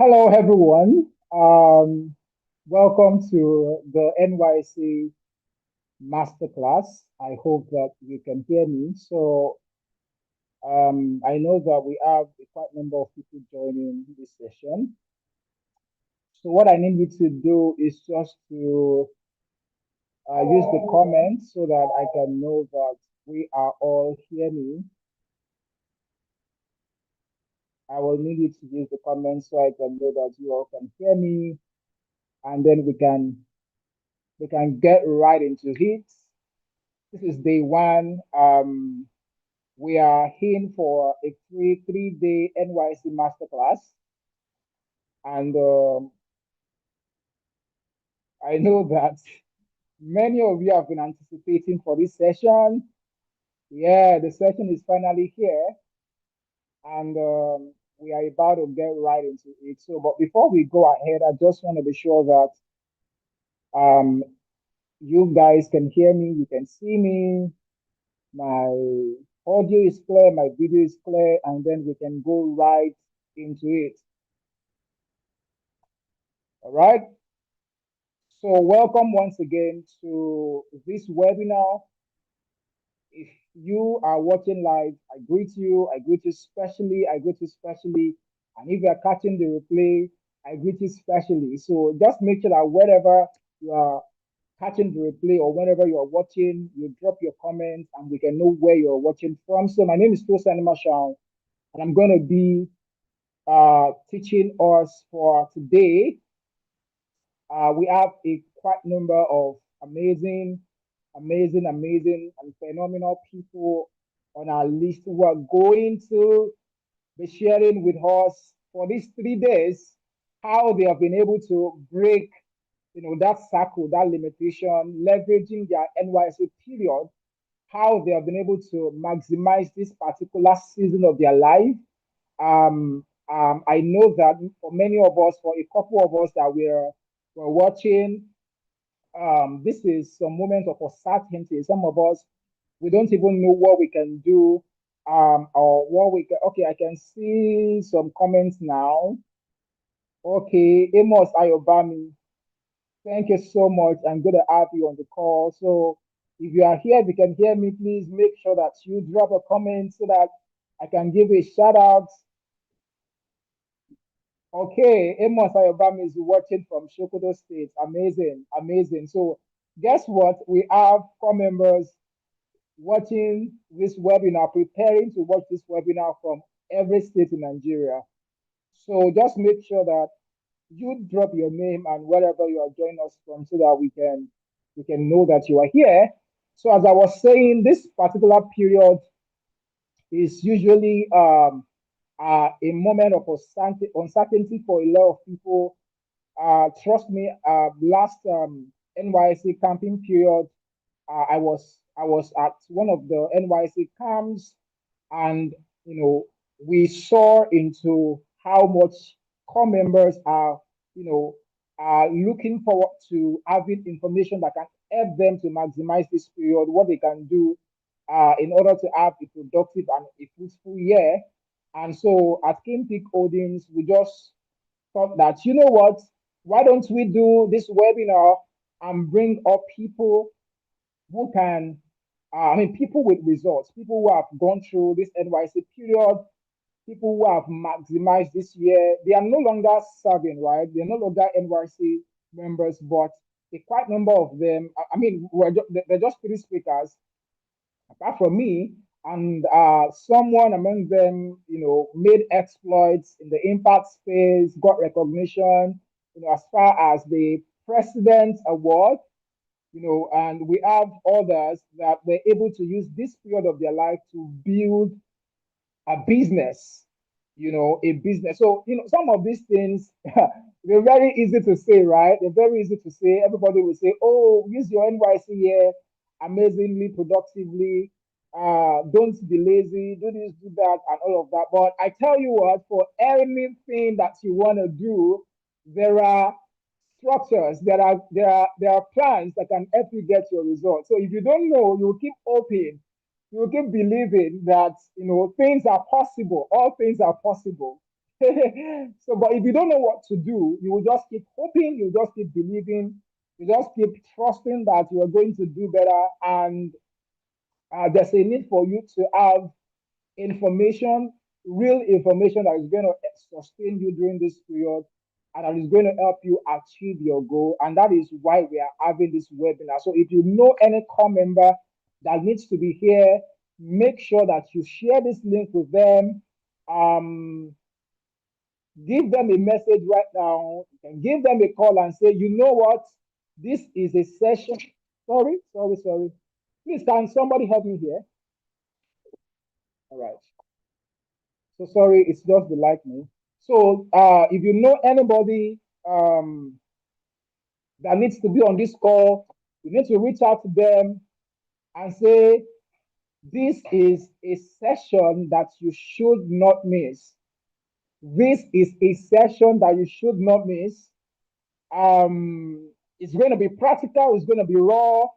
Hello, everyone. Welcome to the NYC Masterclass. I hope that you can hear me. I know that we have a quite number of people joining this session. So, what I need you to do is just to use the comments so that I can know that we are all hearing. I will need you to use the comments so I can know that you all can hear me, and then we can get right into it. This is day one. We are in for a three-day NYC masterclass, and I know that many of you have been anticipating for this session. Yeah, the session is finally here, and we are about to get right into it. So, but before we go ahead, I just want to be sure that um, you guys can hear me, you can see me, my audio is clear, my video is clear, and then we can go right into it. All right. So welcome once again to this webinar. If you are watching live, I greet you. I greet you specially. I greet you specially. And if you are catching the replay, I greet you specially. So just make sure that wherever you are catching the replay or whenever you are watching, you drop your comments and we can know where you're watching from. So my name is Tosin Animashaun, and I'm going to be teaching us for today. We have a quite number of amazing, and phenomenal people on our list who are going to be sharing with us for these 3 days how they have been able to break, that circle, that limitation, leveraging their NYC period, how they have been able to maximize this particular season of their life. I know that for many of us, for a couple of us that we're watching, this is some moment of uncertainty. Some of us, we don't even know what we can do, or what we can. Okay, I can see some comments now. Okay, Amos Ayobami, thank you so much. I'm going to have you on the call. So if you are here, if you can hear me, please make sure that you drop a comment so that I can give a shout out. Okay, Amos Ayobami is watching from Sokoto State. Amazing, amazing. So guess what? We have core members watching this webinar, preparing to watch this webinar from every state in Nigeria. So just make sure that you drop your name and wherever you are joining us from so that we can know that you are here. So as I was saying, this particular period is usually a moment of uncertainty for a lot of people. Trust me, last NYC camping period, I was at one of the NYC camps, and we saw into how much core members are are looking forward to having information that can help them to maximize this period, what they can do in order to have a productive and a fruitful year. And so at King Peak Holdings, we just thought that, you know what, why don't we do this webinar and bring up people who can, people with results, people who have gone through this NYC period, people who have maximized this year. They are no longer serving, right? They're no longer NYC members, but a quite number of them, they're just three speakers, apart from me, and someone among them, made exploits in the impact space, got recognition, as far as the President's Award, and we have others that were able to use this period of their life to build a business, a business. So, some of these things, they're very easy to say, right? They're very easy to say. Everybody will say, oh, use your NYC here amazingly, productively. Don't be lazy, do this, do that, and all of that. But I tell you what, for anything that you want to do, there are structures, there are plans that can help you get your results. So if you don't know, you will keep hoping, you will keep believing that things are possible. All things are possible. So, but if you don't know what to do, you will just keep hoping, you just keep believing, you just keep trusting that you are going to do better. And there's a need for you to have information, real information that is going to sustain you during this period and that is going to help you achieve your goal. And that is why we are having this webinar. So if you know any core member that needs to be here, make sure that you share this link with them. Give them a message right now. You can give them a call and say, you know what? This is a session. Sorry. Please, can somebody help me here? All right. So sorry, it's just the lightning. So if you know anybody that needs to be on this call, you need to reach out to them and say, this is a session that you should not miss. This is a session that you should not miss. It's going to be practical, it's going to be raw.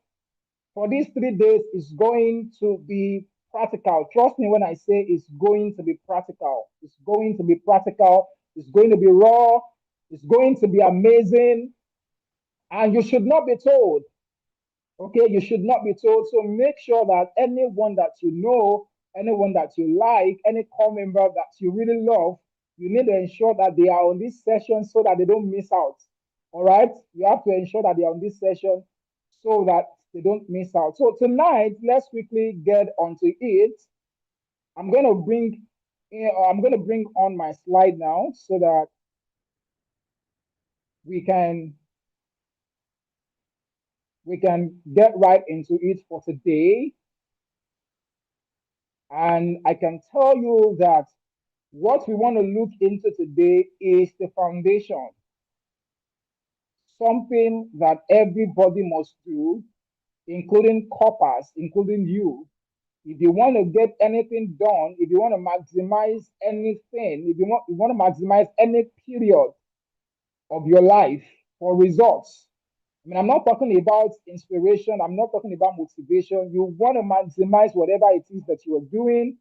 For these 3 days, it's going to be practical. Trust me when I say it's going to be practical. It's going to be practical. It's going to be raw. It's going to be amazing. And you should not be told. Okay, you should not be told. So make sure that anyone that you know, anyone that you like, any core member that you really love, you need to ensure that they are on this session so that they don't miss out. All right, you have to ensure that they are on this session so that they don't miss out. So tonight, let's quickly get onto it. I'm going to bring on my slide now so that we can get right into it for today. And I can tell you that what we want to look into today is the foundation, something that everybody must do, including corpers, including you. If you want to get anything done, if you want to maximize anything, if you want to maximize any period of your life for results, I mean, I'm not talking about inspiration, I'm not talking about motivation. You want to maximize whatever it is that you are doing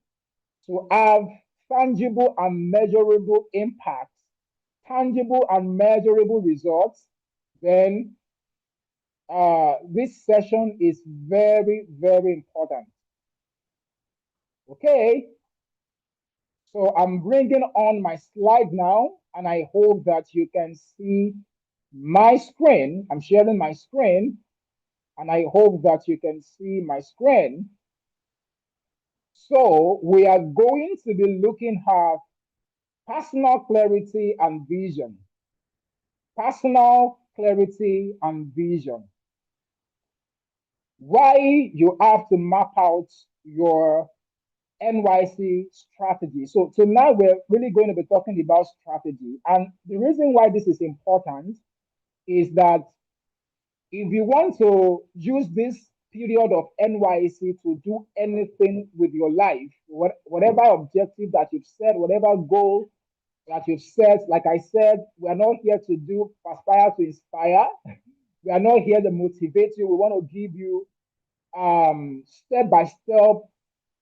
to have tangible and measurable impact, tangible and measurable results, then this session is very, very important. Okay, so I'm bringing on my slide now, and I hope that you can see my screen. I'm sharing my screen, and I hope that you can see my screen. So we are going to be looking at personal clarity and vision. Personal clarity and vision. Why you have to map out your NYC strategy. So tonight we're really going to be talking about strategy. And the reason why this is important is that if you want to use this period of NYC to do anything with your life, whatever objective that you've set, whatever goal that you've set, like I said, we are not here to do aspire to inspire. We are not here to motivate you. We want to give you step by step,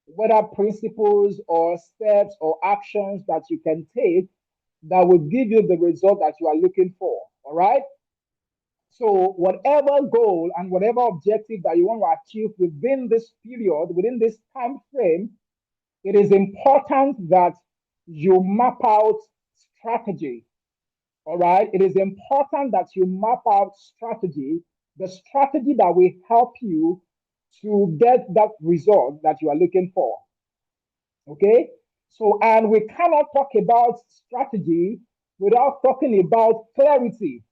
whether principles or steps or actions that you can take that will give you the result that you are looking for. All right. So, whatever goal and whatever objective that you want to achieve within this period, within this time frame, it is important that you map out strategy. All right. It is important that you map out strategy, the strategy that will help you to get that result that you are looking for. Okay. So, and we cannot talk about strategy without talking about clarity.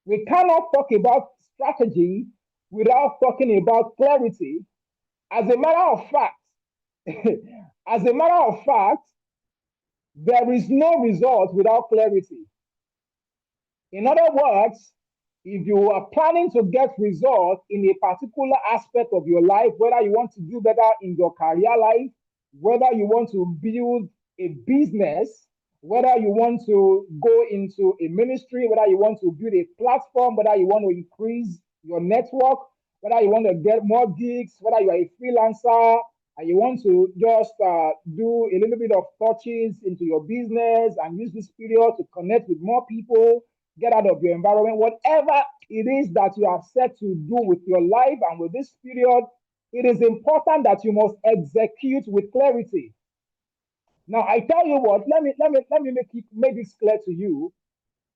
We cannot talk about strategy without talking about clarity. As a matter of fact, as a matter of fact, there is no result without clarity. In other words, if you are planning to get results in a particular aspect of your life, whether you want to do better in your career life, whether you want to build a business, whether you want to go into a ministry, whether you want to build a platform, whether you want to increase your network, whether you want to get more gigs, whether you are a freelancer, and you want to just do a little bit of touches into your business and use this period to connect with more people, get out of your environment, whatever it is that you have set to do with your life and with this period, it is important that you must execute with clarity. Now, I tell you what, let me make this clear to you.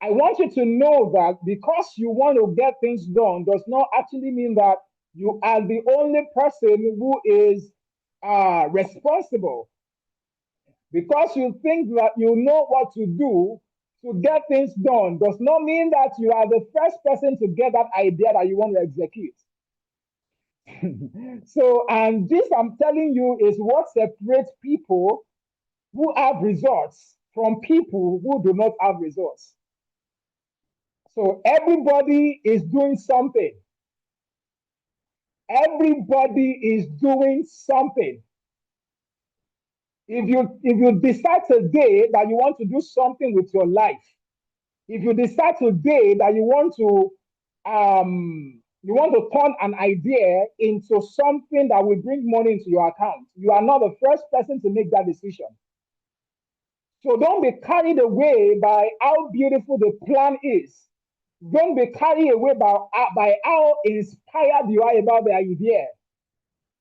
I want you to know that because you want to get things done does not actually mean that you are the only person who is responsible. Because you think that you know what to do to get things done does not mean that you are the first person to get that idea that you want to execute. So, and this I'm telling you is what separates people who have results from people who do not have results. So everybody is doing something. Everybody is doing something. If you decide today that you want to do something with your life, if you decide today that you want to turn an idea into something that will bring money into your account, you are not the first person to make that decision. So don't be carried away by how beautiful the plan is. Don't be carried away by how inspired you are about the idea,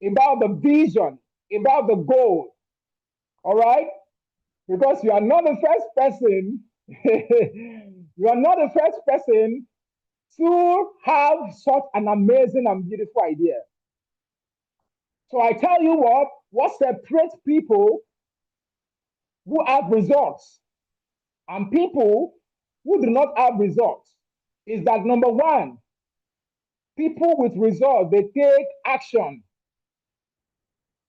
about the vision, about the goal. All right? Because you are not the first person, you are not the first person to have such an amazing and beautiful idea. So I tell you what separates people who have results and people who do not have results is that number one, people with results, they take action.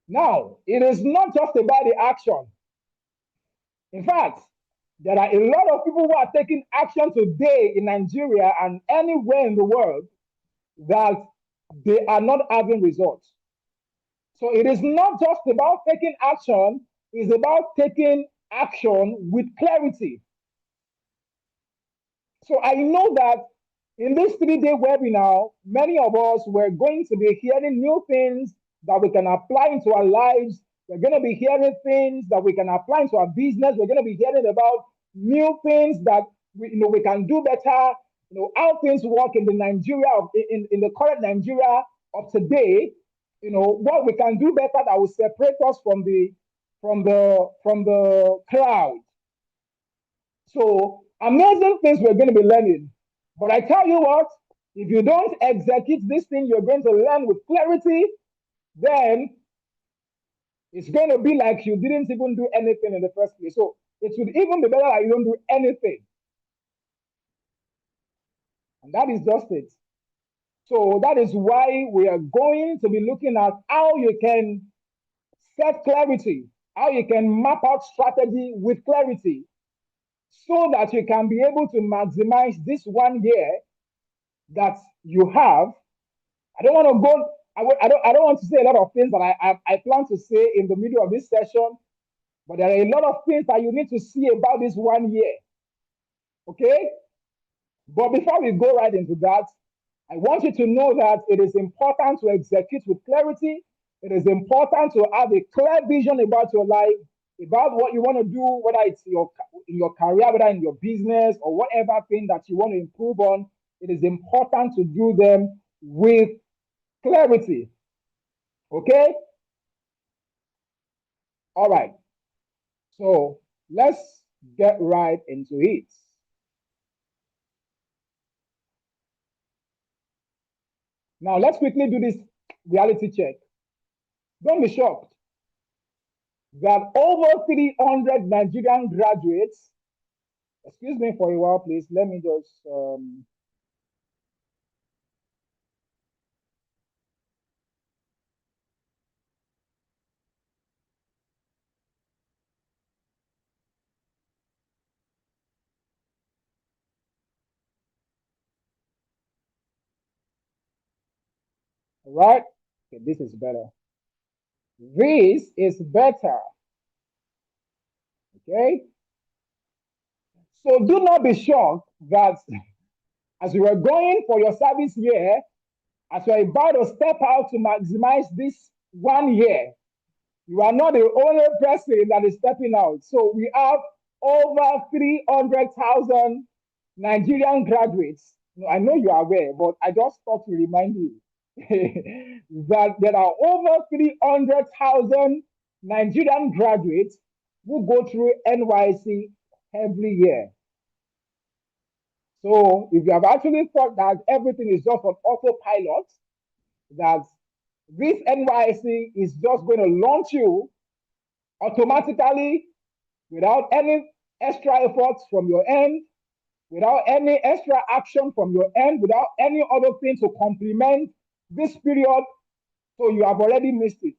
Now, it is not just about the action. In fact, there are a lot of people who are taking action today in Nigeria and anywhere in the world that they are not having results. So it is not just about taking action, it's about taking action with clarity. So I know that in this 3-day webinar, many of us were going to be hearing new things that we can apply into our lives. We're going to be hearing things that we can apply into our business. We're going to be hearing about new things that we can do better. How things work in the Nigeria in the current Nigeria of today. What we can do better that will separate us from the crowd. So amazing things we're going to be learning. But I tell you what, if you don't execute this thing you're going to learn with clarity, then it's going to be like you didn't even do anything in the first place. So it would even be better that you don't do anything. And that is just it. So that is why we are going to be looking at how you can set clarity, how you can map out strategy with clarity, so that you can be able to maximize this 1 year that you have. I don't want to go. I don't want to say a lot of things that I plan to say in the middle of this session, but there are a lot of things that you need to see about this 1 year. Okay? But before we go right into that, I want you to know that it is important to execute with clarity. It is important to have a clear vision about your life, about what you want to do, whether it's in your career, whether in your business, or whatever thing that you want to improve on. It is important to do them with clarity. Okay? All right. So let's get right into it. Now, let's quickly do this reality check. Don't be shocked that over 300 Nigerian graduates, excuse me for a while, please. Let me just, all right? Okay, this is better. This is better. Okay? So do not be shocked that as you are going for your service year, as you are about to step out to maximize this 1 year, You are not the only person that is stepping out. So we have over 300,000 Nigerian graduates. I know you are aware, but I just thought to remind you that there are over 300,000 Nigerian graduates who go through NYC every year. So if you have actually thought that everything is just on autopilot, that this NYC is just going to launch you automatically without any extra efforts from your end, without any extra action from your end, without any other thing to complement this period, so you have already missed it.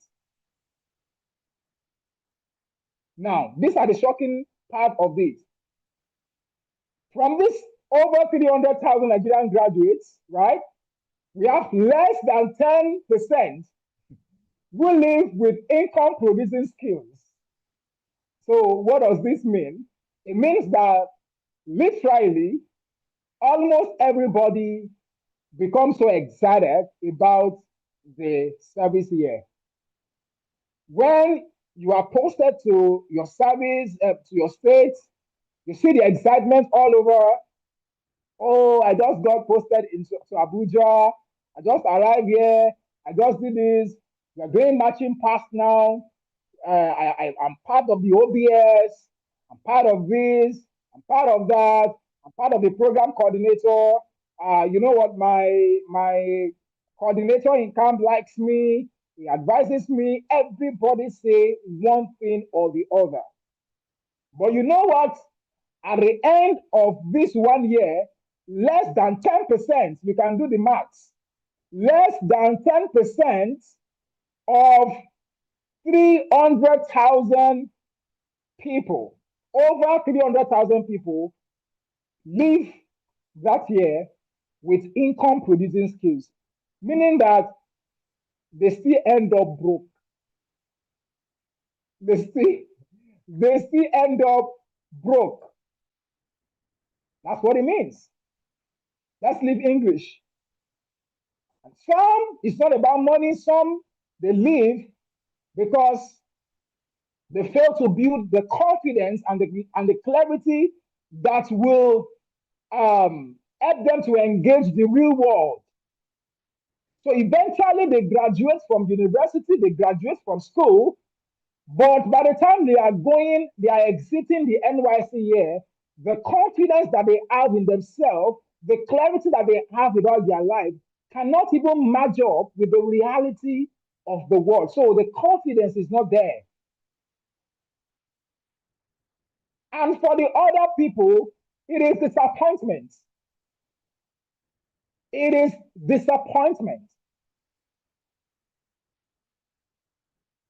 Now, these are the shocking part of this. From this over 300,000 Nigerian graduates, right, we have less than 10% who live with income producing skills. So what does this mean? It means that literally almost everybody becomes so excited about the service year. When you are posted to your service, to your state, you see the excitement all over. Oh, I just got posted into Abuja. I just arrived here. I just did this. We're doing marching past now. I'm part of the OBS. I'm part of this. I'm part of that. I'm part of the program coordinator. You know what? My coordinator in camp likes me. He advises me. Everybody say one thing or the other. But you know what? At the end of this 1 year, less than 10%, you can do the maths, less than 10% of 300,000 people, over 300,000 people live that year with income producing skills, meaning that they still end up broke. They still end up broke. That's what it means. Let's leave English. And some, it's not about money. Some, they leave because they fail to build the confidence and the clarity that will help them to engage the real world. So eventually they graduate from university, they graduate from school, but by the time they are exiting the NYC year, the confidence that they have in themselves, the clarity that they have about their life cannot even match up with the reality of the world. So the confidence is not there. And for the other people, it is disappointment. It is disappointment.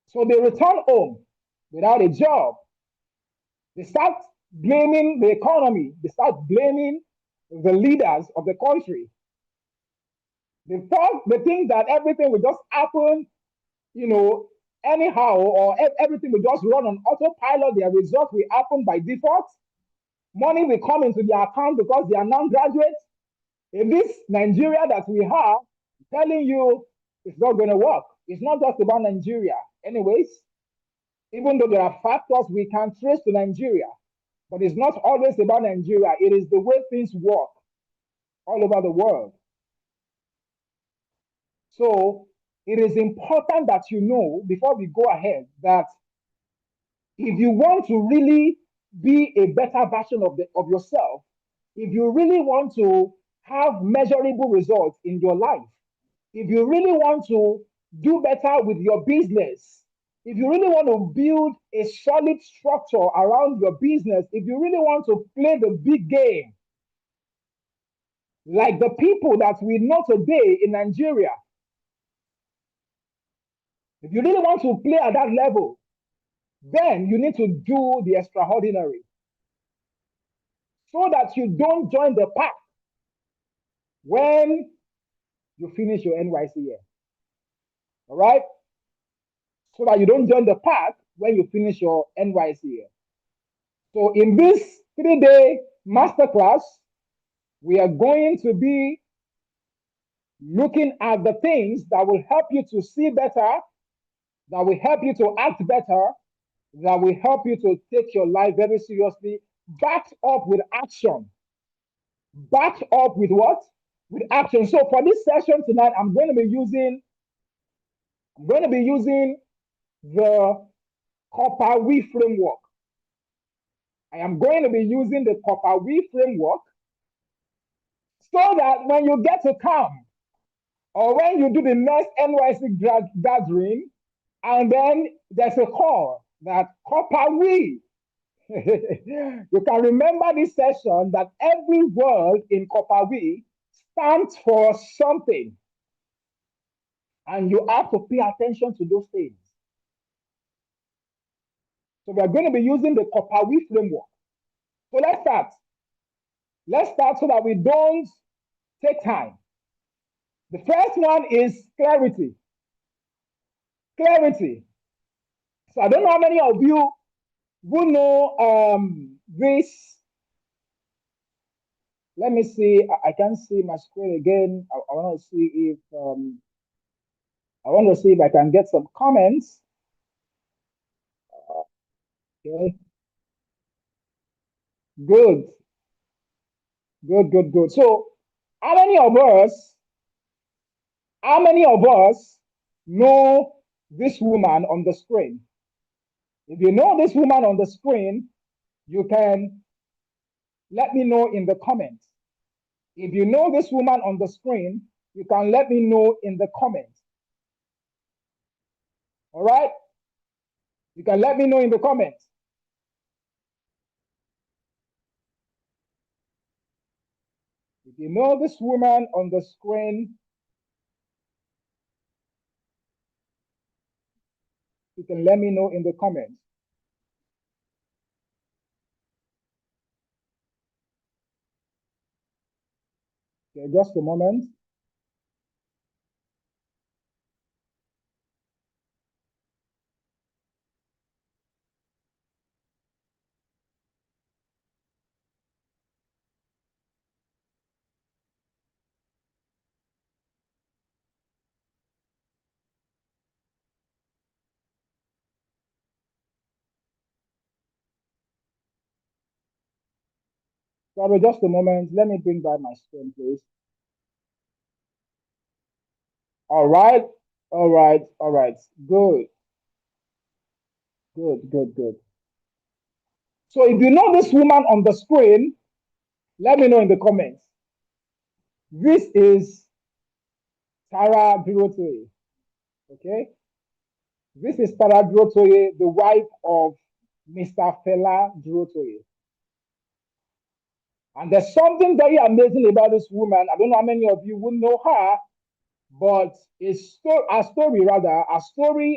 So they return home without a job. They start blaming the economy. They start blaming the leaders of the country. They think that everything will just happen, anyhow, or everything will just run on autopilot. Their results will happen by default. Money will come into their account because they are non-graduates. In this Nigeria that we have, I'm telling you, it's not going to work. It's not just about Nigeria. Anyways, even though there are factors we can trace to Nigeria, but it's not always about Nigeria. It is the way things work all over the world. So it is important that you know, before we go ahead, that if you want to really be a better version of yourself, if you really want to have measurable results in your life, if you really want to do better with your business, if you really want to build a solid structure around your business, if you really want to play the big game, like the people that we know today in Nigeria, if you really want to play at that level, then you need to do the extraordinary so that you don't join the pack when you finish your NYC year. All right? So that you don't join the pack when you finish your NYC year. So in this 3-day masterclass, we are going to be looking at the things that will help you to see better that will help you to act better, that will help you to take your life very seriously, backed up with action. Backed up with what? With action. So for this session tonight, I'm going to be using the Copper We framework. I am going to be using the Copper We framework so that when you get to camp or when you do the next NYC gathering, and then there's a call that Copper We. You can remember this session that every word in Copper We stands for something, and you have to pay attention to those things. So we are going to be using the Copper We framework. So let's start. Let's start so that we don't take time. The first one is clarity. Clarity. So I don't know how many of you who know this. Let me see. I can't see my screen again. I want to see if I can get some comments. Okay. Good. Good. Good. Good. So, how many of us? How many of us know this woman on the screen? If you know this woman on the screen, you can let me know in the comments. If you know this woman on the screen, you can let me know in the comments. All right? You can let me know in the comments. If you know this woman on the screen, you can let me know in the comments. Okay, just a moment. Sorry, just a moment. Let me bring back my screen, please. All right. All right. All right. Good. Good. Good. Good. So if you know this woman on the screen, let me know in the comments. This is Tara Durotoye. Okay. This is Tara Durotoye, the wife of Mr. Fela Durotoye. And there's something very amazing about this woman. I don't know how many of you would know her, but a story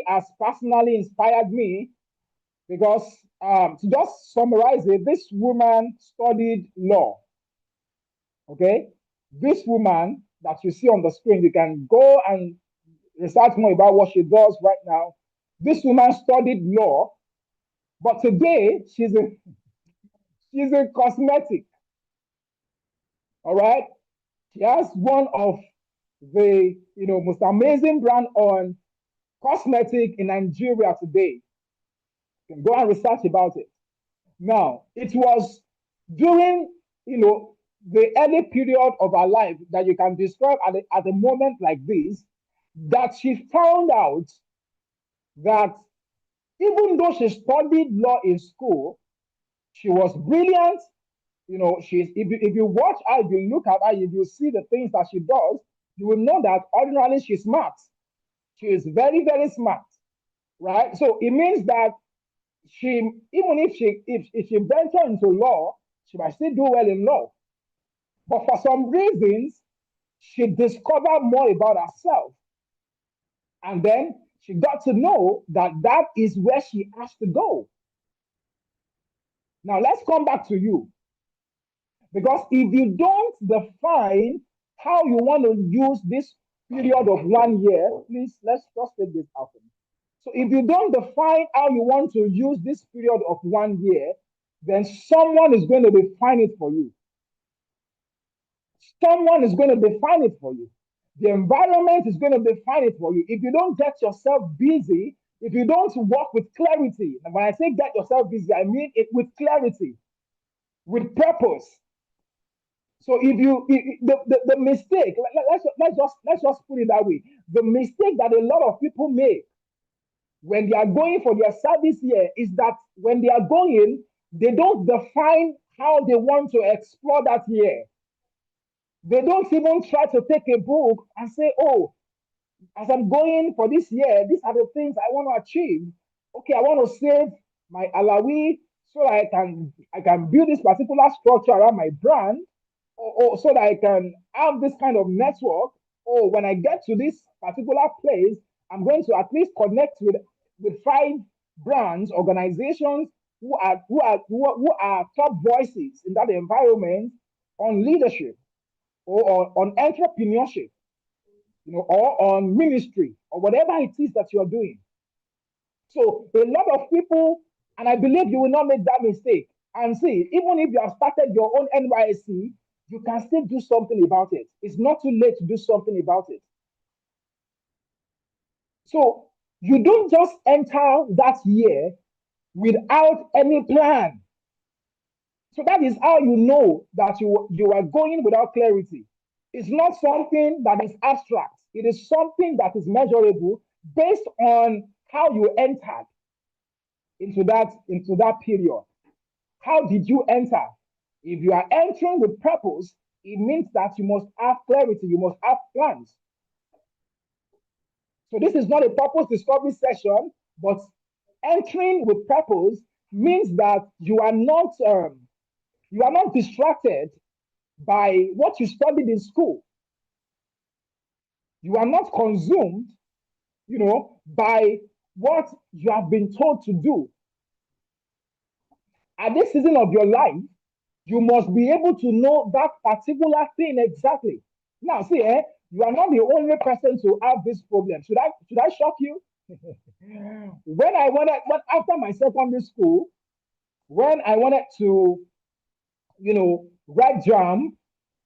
has personally inspired me because to just summarize it, this woman studied law. Okay, this woman that you see on the screen, you can go and research more about what she does right now. This woman studied law, but today she's a cosmetic. All right, she has one of the most amazing brand on cosmetic in Nigeria today. You can go and research about it. Now, it was during the early period of her life that you can describe at a moment like this that she found out that even though she studied law in school, she was brilliant. She's if you watch her, if you look at her, if you see the things that she does, you will know that ordinarily she's smart. She is very, very smart, right? So it means that she, even if she venture into law, she might still do well in law. But for some reasons, she discovered more about herself. And then she got to know that that is where she has to go. Now, let's come back to you. Because if you don't define how you want to use this period of 1 year, please, let's just take this out. So if you don't define how you want to use this period of 1 year, then someone is going to define it for you. Someone is going to define it for you. The environment is going to define it for you. If you don't get yourself busy, if you don't work with clarity, and when I say get yourself busy, I mean it with clarity, with purpose. So if you the mistake, let's just put it that way. The mistake that a lot of people make when they are going for their service year is that when they are going, they don't define how they want to explore that year. They don't even try to take a book and say, oh, as I'm going for this year, these are the things I want to achieve. Okay, I want to save my alawi so I can build this particular structure around my brand, or so that I can have this kind of network. Or when I get to this particular place, I'm going to at least connect with five brands, organizations who are top voices in that environment on leadership or on entrepreneurship, or on ministry or whatever it is that you're doing. So a lot of people, and I believe you will not make that mistake. And see, even if you have started your own NYSC, you can still do something about it. It's not too late to do something about it. So you don't just enter that year without any plan. So that is how you know that you are going without clarity. It's not something that is abstract. It is something that is measurable based on how you entered into that period. How did you enter? If you are entering with purpose, it means that you must have clarity, you must have plans. So this is not a purpose discovery session, but entering with purpose means that you are not distracted by what you studied in school. You are not consumed, by what you have been told to do. At this season of your life, you must be able to know that particular thing exactly. Now, see, you are not the only person to have this problem. Should I shock you? After my secondary school, when I wanted to, write jam,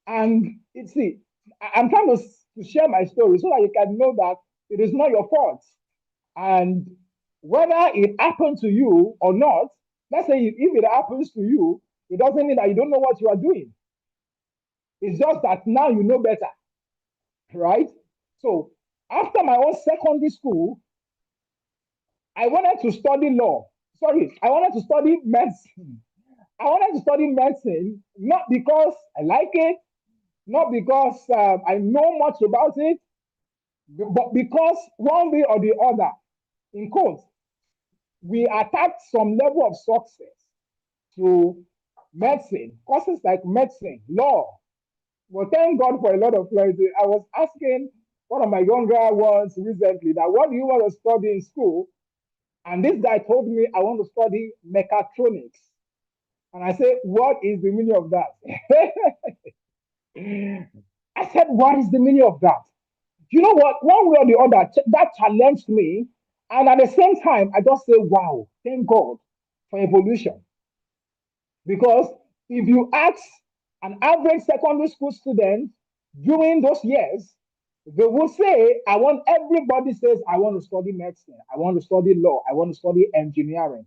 and see, I'm trying to share my story so that you can know that it is not your fault. And whether it happened to you or not, let's say if it happens to you, it doesn't mean that you don't know what you are doing. It's just that now you know better, right? So after my own secondary school, I wanted to study law. Sorry, I wanted to study medicine. I wanted to study medicine not because I like it, not because I know much about it, but because one way or the other, in quotes, we attach some level of success to medicine, courses like medicine, law. Well, thank God for a lot of clarity. I was asking one of my younger ones recently that what do you want to study in school? And this guy told me I want to study mechatronics. And I said, what is the meaning of that? I said, what is the meaning of that? You know what? One way or the other, that challenged me. And at the same time, I just say, wow, thank God for evolution. Because if you ask an average secondary school student during those years, they will say, everybody says, I want to study medicine, I want to study law, I want to study engineering.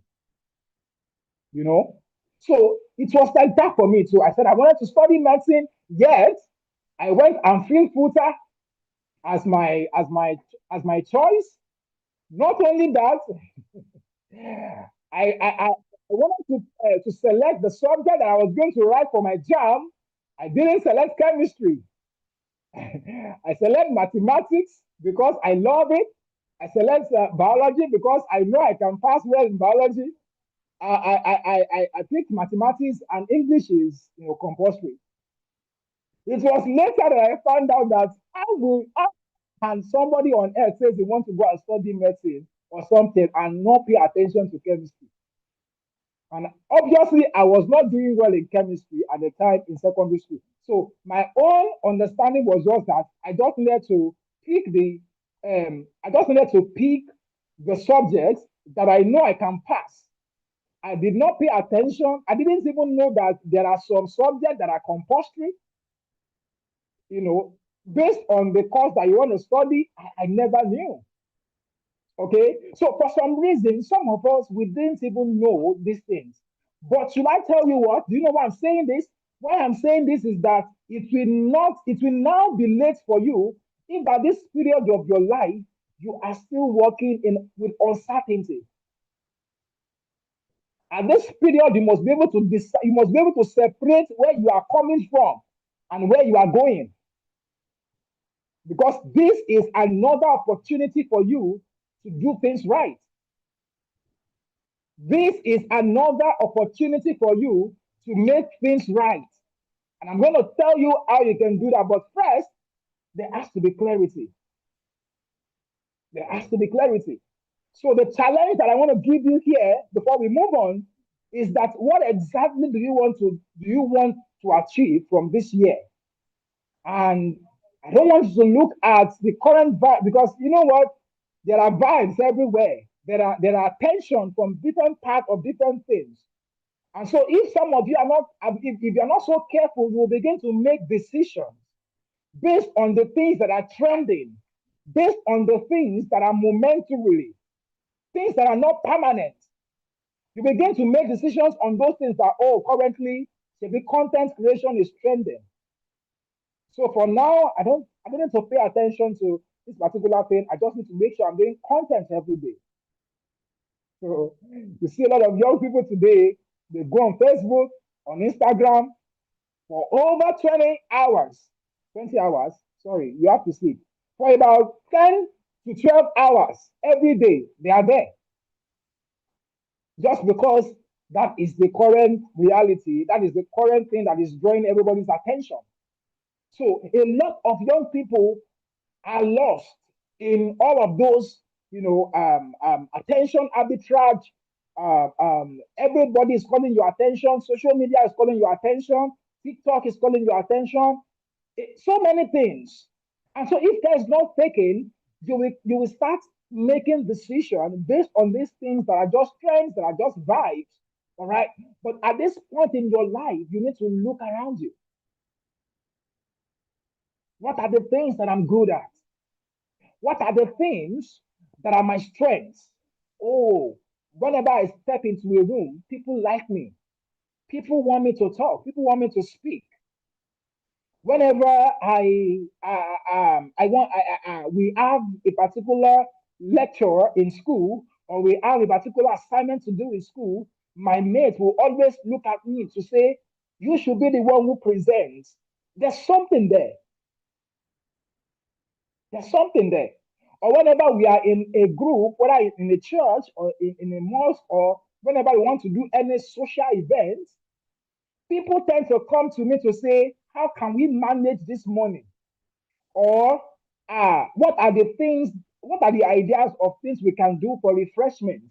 So it was like that for me too. I said I wanted to study medicine, yet I went and filled FUTA as my choice. Not only that, I wanted to select the subject that I was going to write for my jam. I didn't select chemistry. I select mathematics because I love it. I select biology because I know I can pass well in biology. I picked mathematics, and English is compulsory. It was later that I found out that how can somebody on earth says they want to go and study medicine or something and not pay attention to chemistry. And obviously, I was not doing well in chemistry at the time in secondary school. So my own understanding was just that I just needed to pick the subjects that I know I can pass. I did not pay attention. I didn't even know that there are some subjects that are compulsory. Based on the course that you want to study, I never knew. Okay, so for some reason, some of us we didn't even know these things. But should I tell you what? Do you know why I'm saying this? Why I'm saying this is that it will now be late for you if at this period of your life you are still working in with uncertainty. At this period, you must be able to decide, you must be able to separate where you are coming from and where you are going. Because this is another opportunity for you to do things right. This is another opportunity for you to make things right. And I'm going to tell you how you can do that. But first, there has to be clarity. There has to be clarity. So the challenge that I want to give you here before we move on is that what exactly do you want to achieve from this year? And I don't want you to look at the current vibe because you know what? There are vibes everywhere. There are tension from different parts of different things. And so if some of you are not, if you're not so careful, you will begin to make decisions based on the things that are trending, based on the things that are momentarily, things that are not permanent. You begin to make decisions on those things that, oh, currently, the content creation is trending. So for now, I don't need to pay attention to this particular thing. I just need to make sure I'm doing content every day. So you see a lot of young people today, they go on Facebook, on Instagram for over 20 hours. 20 hours, sorry, you have to sleep. For about 10 to 12 hours every day, they are there. Just because that is the current reality, that is the current thing that is drawing everybody's attention. So a lot of young people are lost in all of those, attention arbitrage. Everybody is calling your attention. Social media is calling your attention. TikTok is calling your attention. So many things. And so if care is not taken, you will start making decisions based on these things that are just trends, that are just vibes. All right. But at this point in your life, you need to look around you. What are the things that I'm good at? What are the things that are my strengths? Oh, whenever I step into a room, people like me. People want me to talk. People want me to speak. Whenever we have a particular lecture in school or we have a particular assignment to do in school, my mate will always look at me to say, "You should be the one who presents." There's something there. There's something there. Or whenever we are in a group, whether it's in a church or in a mosque, or whenever we want to do any social event, people tend to come to me to say, how can we manage this money? Or what are the things, what are the ideas of things we can do for refreshment?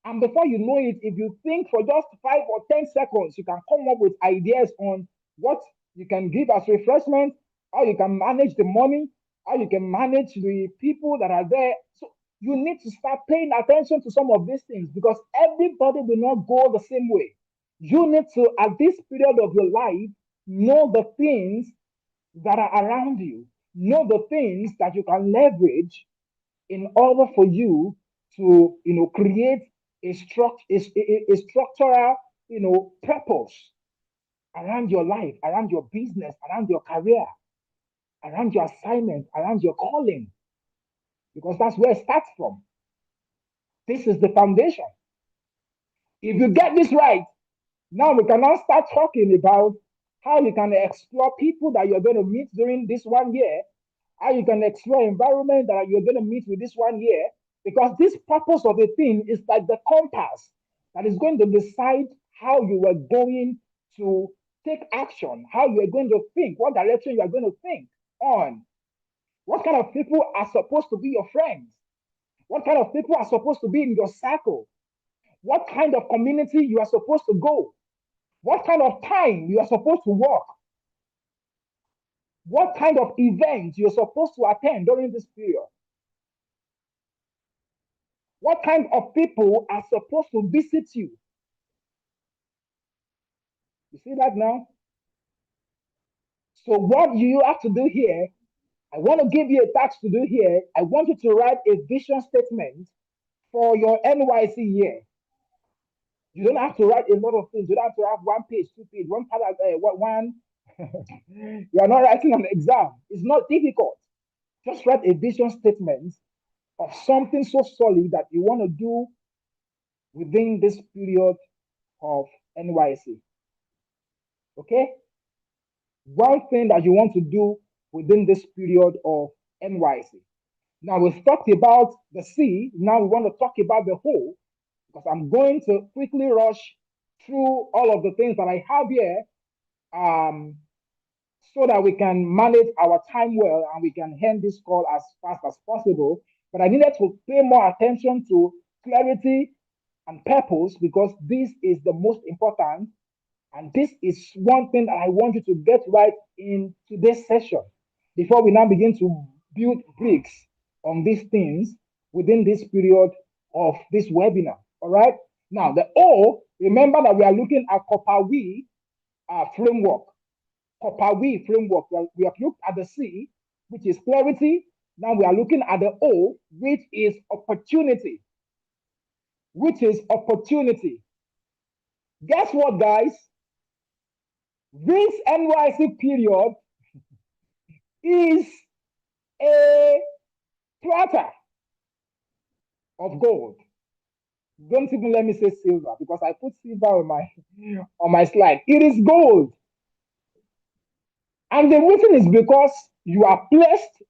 And before you know it, if you think for just 5 or 10 seconds, you can come up with ideas on what you can give as refreshment, how you can manage the money, how you can manage the people that are there. So you need to start paying attention to some of these things because everybody will not go the same way. You need to, at this period of your life, know the things that are around you, know the things that you can leverage in order for you to, create a structural, purpose around your life, around your business, around your career, around your assignment, around your calling, because that's where it starts from. This is the foundation. If you get this right, now we can now start talking about how you can explore people that you're going to meet during this 1 year, how you can explore environment that you're going to meet with this 1 year, because this purpose of a thing is like the compass that is going to decide how you are going to take action, how you are going to think, what direction you are going to think on, what kind of people are supposed to be your friends, what kind of people are supposed to be in your circle, what kind of community you are supposed to go, what kind of time you are supposed to work, what kind of events you're supposed to attend during this period, what kind of people are supposed to visit you. You see that now? So, what you have to do here, I want to give you a task to do here. I want you to write a vision statement for your NYC year. You don't have to write a lot of things. You don't have to have one page, two page, one paragraph, one. You are not writing an exam. It's not difficult. Just write a vision statement of something so solid that you want to do within this period of NYC. Okay? One thing that you want to do within this period of NYC. Now we've talked about the C. Now we want to talk about the whole, because I'm going to quickly rush through all of the things that I have here, so that we can manage our time well and we can end this call as fast as possible. But I needed to pay more attention to clarity and purpose, because this is the most important. And this is one thing that I want you to get right in today's session before we now begin to build bricks on these things within this period of this webinar. All right. Now, the O, remember that we are looking at COPPA-WE framework. COPPA-WE framework. We have looked at the C, which is clarity. Now we are looking at the O, which is opportunity. Which is opportunity. Guess what, guys? This NYC period is a platter of gold. Don't even let me say silver, because I put silver on my slide. It is gold. And the reason is because you are placed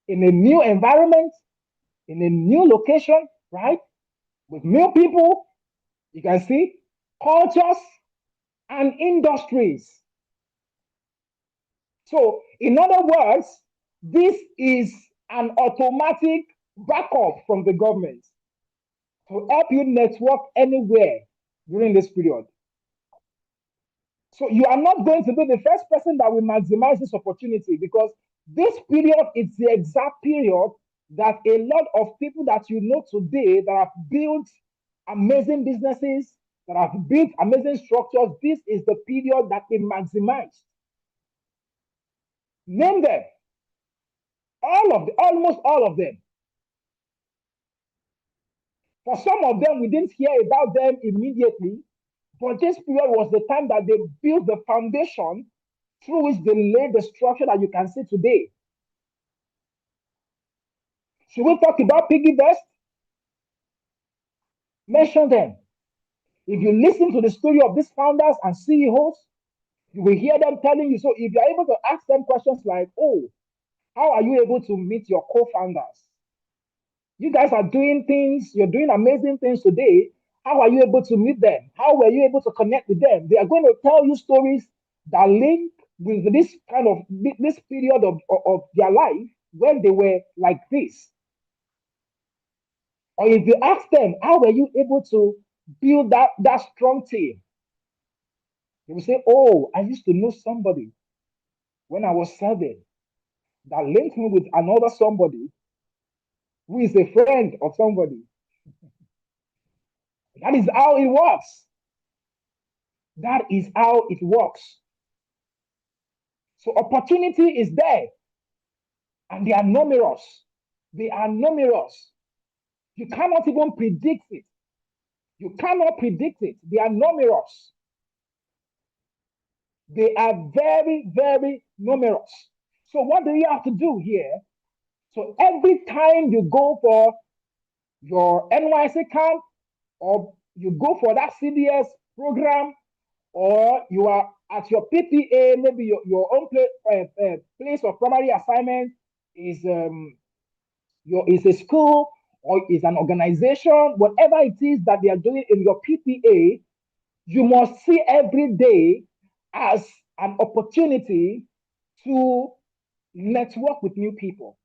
in a new environment, in a new location, right? With new people, you can see cultures and industries. So, in other words, this is an automatic backup from the government to help you network anywhere during this period. So you are not going to be the first person that will maximize this opportunity, because this period is the exact period that a lot of people that you know today that have built amazing businesses, that have built amazing structures, this is the period that they maximize. Name them. Almost all of them. For some of them, we didn't hear about them immediately, but this period was the time that they built the foundation through which they laid the structure that you can see today. Should we talk about Piggy Best? Mention them. If you listen to the story of these founders and CEOs, you will hear them telling you. So if you're able to ask them questions like, oh, how are you able to meet your co-founders? You guys are doing things, you're doing amazing things today. How are you able to meet them? How were you able to connect with them? They are going to tell you stories that link with this kind of this period of their life when they were like this. Or if you ask them, how were you able to build that strong team? They will say, oh, I used to know somebody when I was serving that linked me with another somebody who is a friend of somebody. That is how it works. That is how it works. So opportunity is there, and they are numerous. They are numerous. You cannot even predict it. You cannot predict it. They are numerous. They are very, very numerous. So what do you have to do here? So every time you go for your NYC camp, or you go for that CDS program, or you are at your PPA, maybe your own place of primary assignment is is a school or is an organization, whatever it is that they are doing in your PPA, you must see every day as an opportunity to network with new people.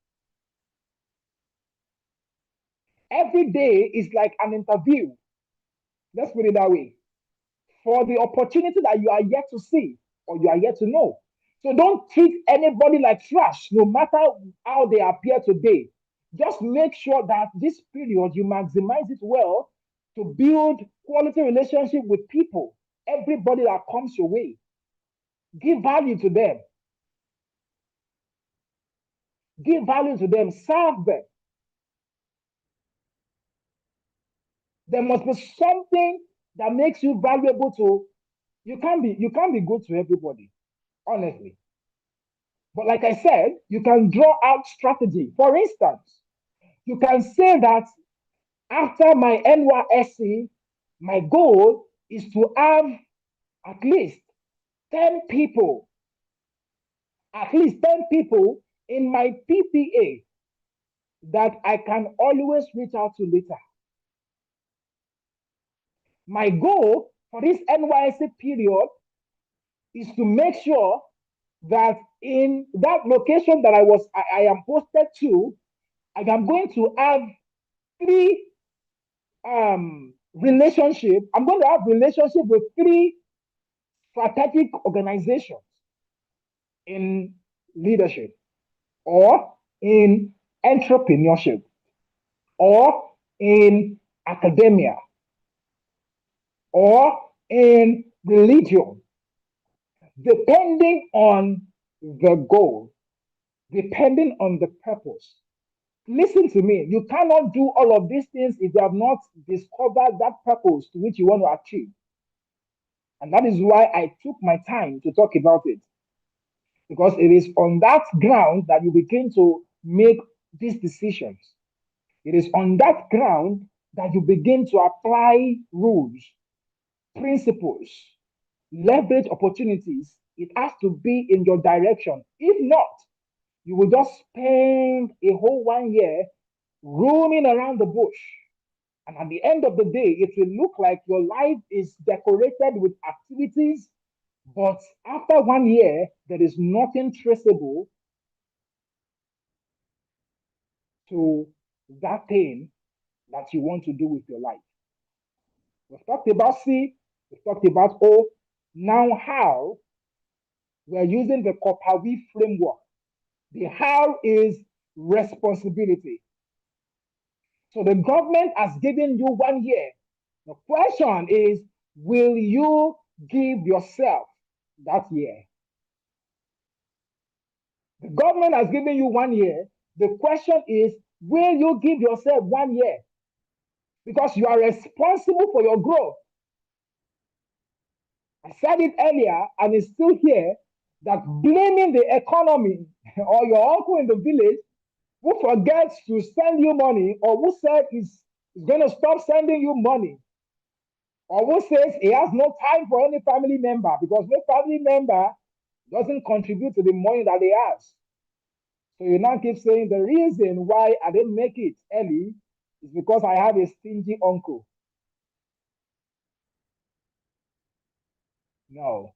Every day is like an interview. Let's put it that way. For the opportunity that you are yet to see or you are yet to know. So don't treat anybody like trash, no matter how they appear today. Just make sure that this period you maximize it well to build quality relationship with people, everybody that comes your way. Give value to them. Give value to them. Serve them. There must be something that makes you valuable to. You can't be good to everybody, honestly. But like I said, you can draw out strategy. For instance, you can say that after my NYSC, my goal is to have at least 10 people, at least 10 people in my PPA that I can always reach out to later. My goal for this NYSC period is to make sure that in that location that I am posted to, I am going to have three relationship. I'm going to have relationship with three strategic organizations in leadership or in entrepreneurship or in academia or in religion, depending on the goal, depending on the purpose. Listen to me. You cannot do all of these things if you have not discovered that purpose to which you want to achieve. And that is why I took my time to talk about it. Because it is on that ground that you begin to make these decisions. It is on that ground that you begin to apply rules, principles, leverage opportunities. It has to be in your direction. If not, you will just spend a whole 1 year roaming around the bush. And at the end of the day, it will look like your life is decorated with activities, but after 1 year, there is nothing traceable to that thing that you want to do with your life. We've talked about C, we've talked about O. Now, how we're using the Kopawi framework. The how is responsibility. So the government has given you 1 year. The question is, will you give yourself that year? The government has given you 1 year. The question is, will you give yourself 1 year? Because you are responsible for your growth. I said it earlier, and it's still here, that blaming the economy or your uncle in the village who forgets to send you money or who said is going to stop sending you money or who says he has no time for any family member because no family member doesn't contribute to the money that he has. So you now keep saying the reason why I didn't make it early is because I have a stingy uncle. No.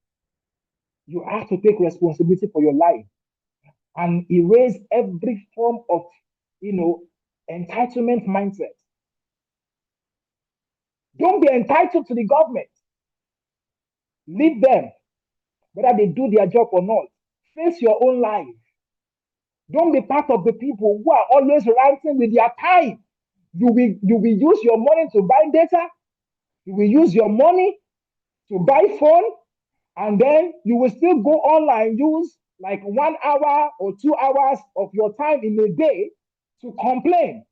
You have to take responsibility for your life and erase every form of, entitlement mindset. Don't be entitled to the government. Leave them, whether they do their job or not. Face your own life. Don't be part of the people who are always ranting with their time. You will use your money to buy data. You will use your money to buy phone, and then you will still go online, use like 1 hour or 2 hours of your time in a day to complain.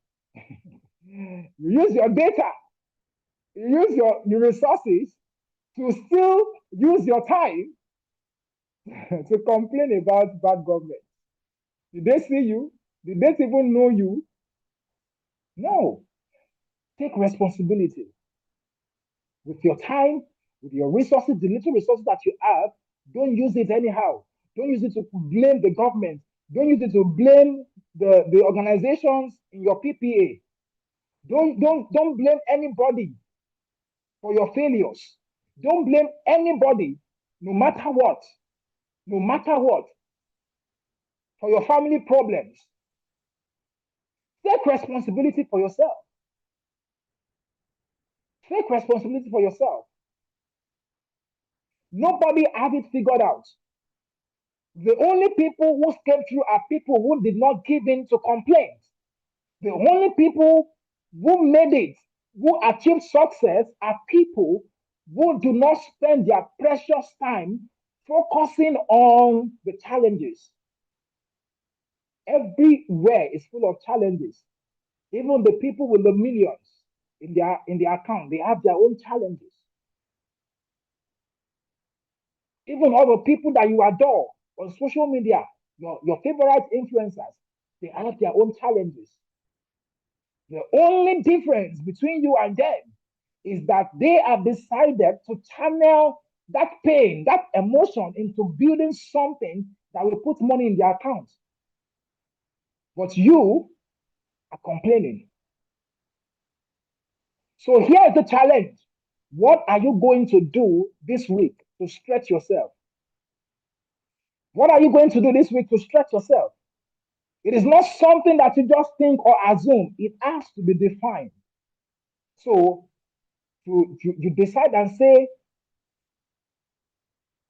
You use your data, you use your resources to still use your time to complain about bad government. Did they see you? Did they even know you? No. Take responsibility with your time, with your resources, the little resources that you have. Don't use it anyhow. Don't use it to blame the government. Don't use it to blame the organizations in your PPA. Don't blame anybody for your failures. Don't blame anybody, no matter what, no matter what, for your family problems. Take responsibility for yourself. Take responsibility for yourself. Nobody has it figured out. The only people who came through are people who did not give in to complaints. The only people who made it, who achieved success, are people who do not spend their precious time focusing on the challenges. Everywhere is full of challenges. Even the people with the millions, in their account. They have their own challenges. Even all the people that you adore on social media, your favorite influencers, they have their own challenges. The only difference between you and them is that they have decided to channel that pain, that emotion into building something that will put money in their account. But you are complaining. So here's the challenge. What are you going to do this week to stretch yourself? What are you going to do this week to stretch yourself? It is not something that you just think or assume. It has to be defined. So you decide and say,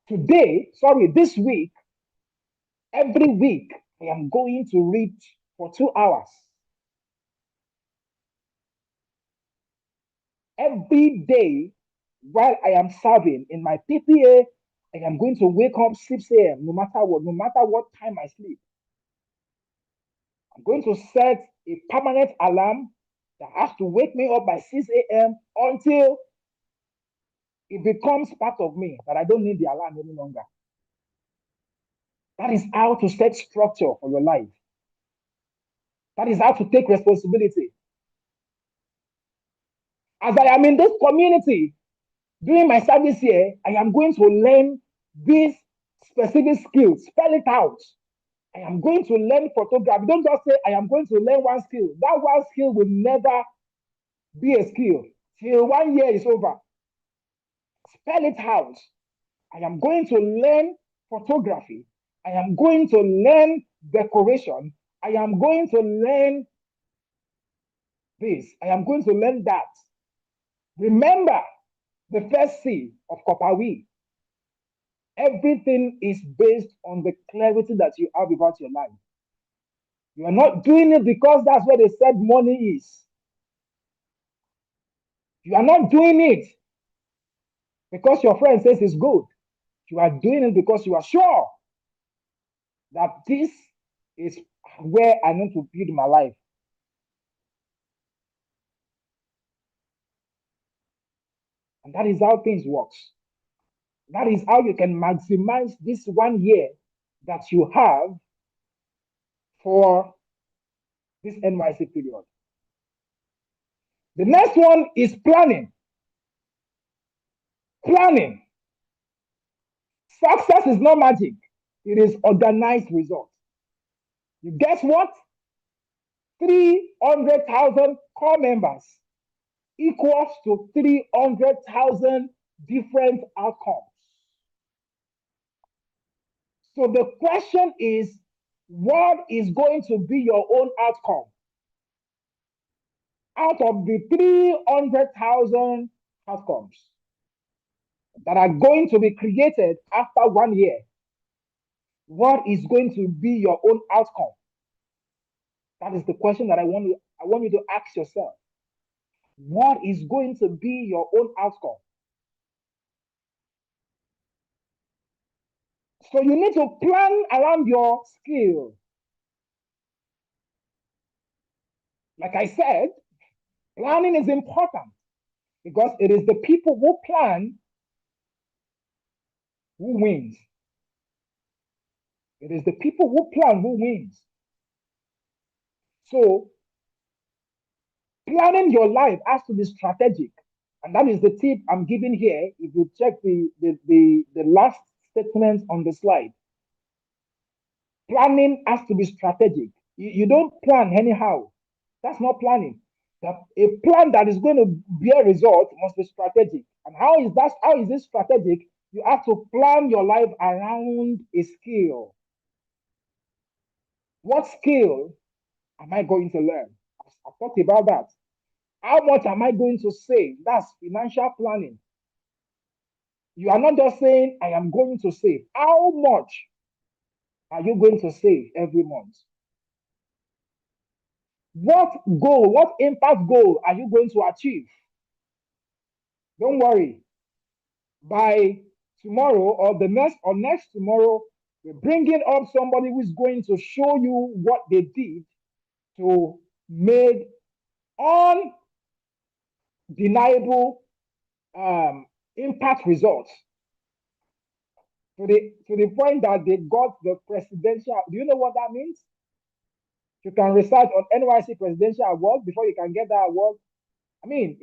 this week, every week, I am going to read for 2 hours. Every day, while I am serving in my PPA, I am going to wake up 6 a.m. no matter what time I sleep. I'm going to set a permanent alarm that has to wake me up by 6 a.m. until it becomes part of me that I don't need the alarm any longer. That is how to set structure for your life. That is how to take responsibility. As I am in this community doing my service here, I am going to learn this specific skill, spell it out. I am going to learn photography. Don't just say, I am going to learn one skill. That one skill will never be a skill till 1 year is over. Spell it out. I am going to learn photography. I am going to learn decoration. I am going to learn this. I am going to learn that. Remember the first C of Kopawi. Everything is based on the clarity that you have about your life. You are not doing it because that's where they said money is. You are not doing it because your friend says it's good. You are doing it because you are sure that this is where I need to build my life. And that is how things work. That is how you can maximize this 1 year that you have for this NYC period. The next one is planning. Planning. Success is not magic. It is organized results. You guess what? 300,000 core members equals to 300,000 different outcomes. So the question is, what is going to be your own outcome out of the 300,000 outcomes that are going to be created after 1 year? What is going to be your own outcome? That is the question that I want you to ask yourself. What is going to be your own outcome? So you need to plan around your skill. Like I said, planning is important because it is the people who plan who wins. It is the people who plan who wins. So planning your life has to be strategic. And that is the tip I'm giving here. If you check the last statement on the slide, planning has to be strategic. You don't plan anyhow. That's not planning. A plan that is going to bear result must be strategic. And how is it strategic? You have to plan your life around a skill. What skill am I going to learn? I've talked about that. How much am I going to save? That's financial planning. You are not just saying, I am going to save. How much are you going to save every month? What impact goal are you going to achieve? Don't worry. By tomorrow or next tomorrow, we're bringing up somebody who's going to show you what they did to make deniable impact results to the point that they got the presidential. Do you know what that means? You can research on NYC presidential award before you can get that award. I mean,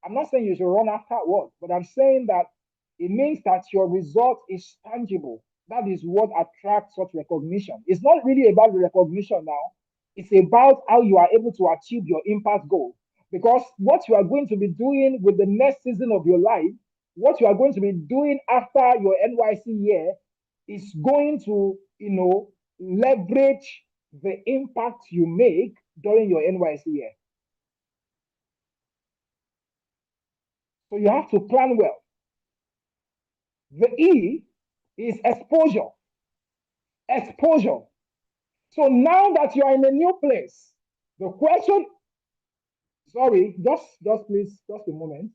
I'm not saying you should run after work, but I'm saying that it means that your result is tangible. That is what attracts such recognition. It's not really about the recognition now. It's about how you are able to achieve your impact goal. Because what you are going to be doing with the next season of your life, what you are going to be doing after your NYC year is going to, leverage the impact you make during your NYC year. So you have to plan well. The E is exposure. Exposure. So now that you are in a new place, the question, sorry, just please, just a moment.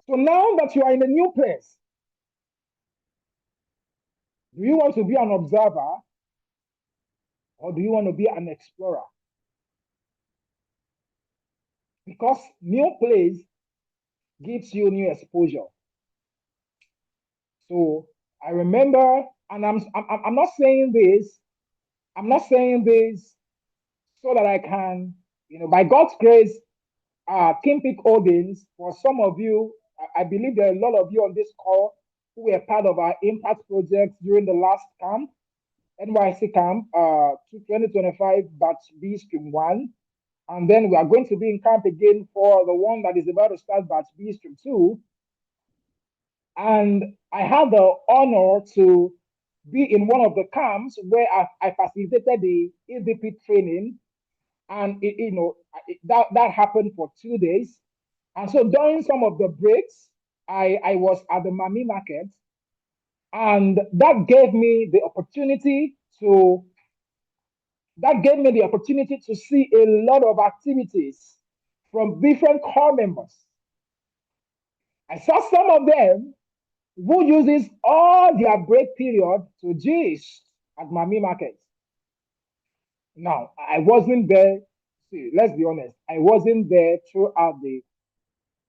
So now that you are in a new place, do you want to be an observer or do you want to be an explorer? Because new place gives you new exposure. So I remember, and I'm not saying this, I'm not saying this so that I can, by God's grace, King Peak Holdings, for some of you, I believe there are a lot of you on this call who were part of our impact project during the last camp, NYC camp, 2025 batch B stream 1. And then we are going to be in camp again for the one that is about to start batch B stream 2. And I had the honor to be in one of the camps where I facilitated the EVP training, and that happened for 2 days. And so during some of the breaks, I was at the Mami market, and that gave me the opportunity to see a lot of activities from different core members. I saw some of them who uses all their break period to gist at Mami Market. Now, I wasn't there. See, let's be honest. I wasn't there throughout the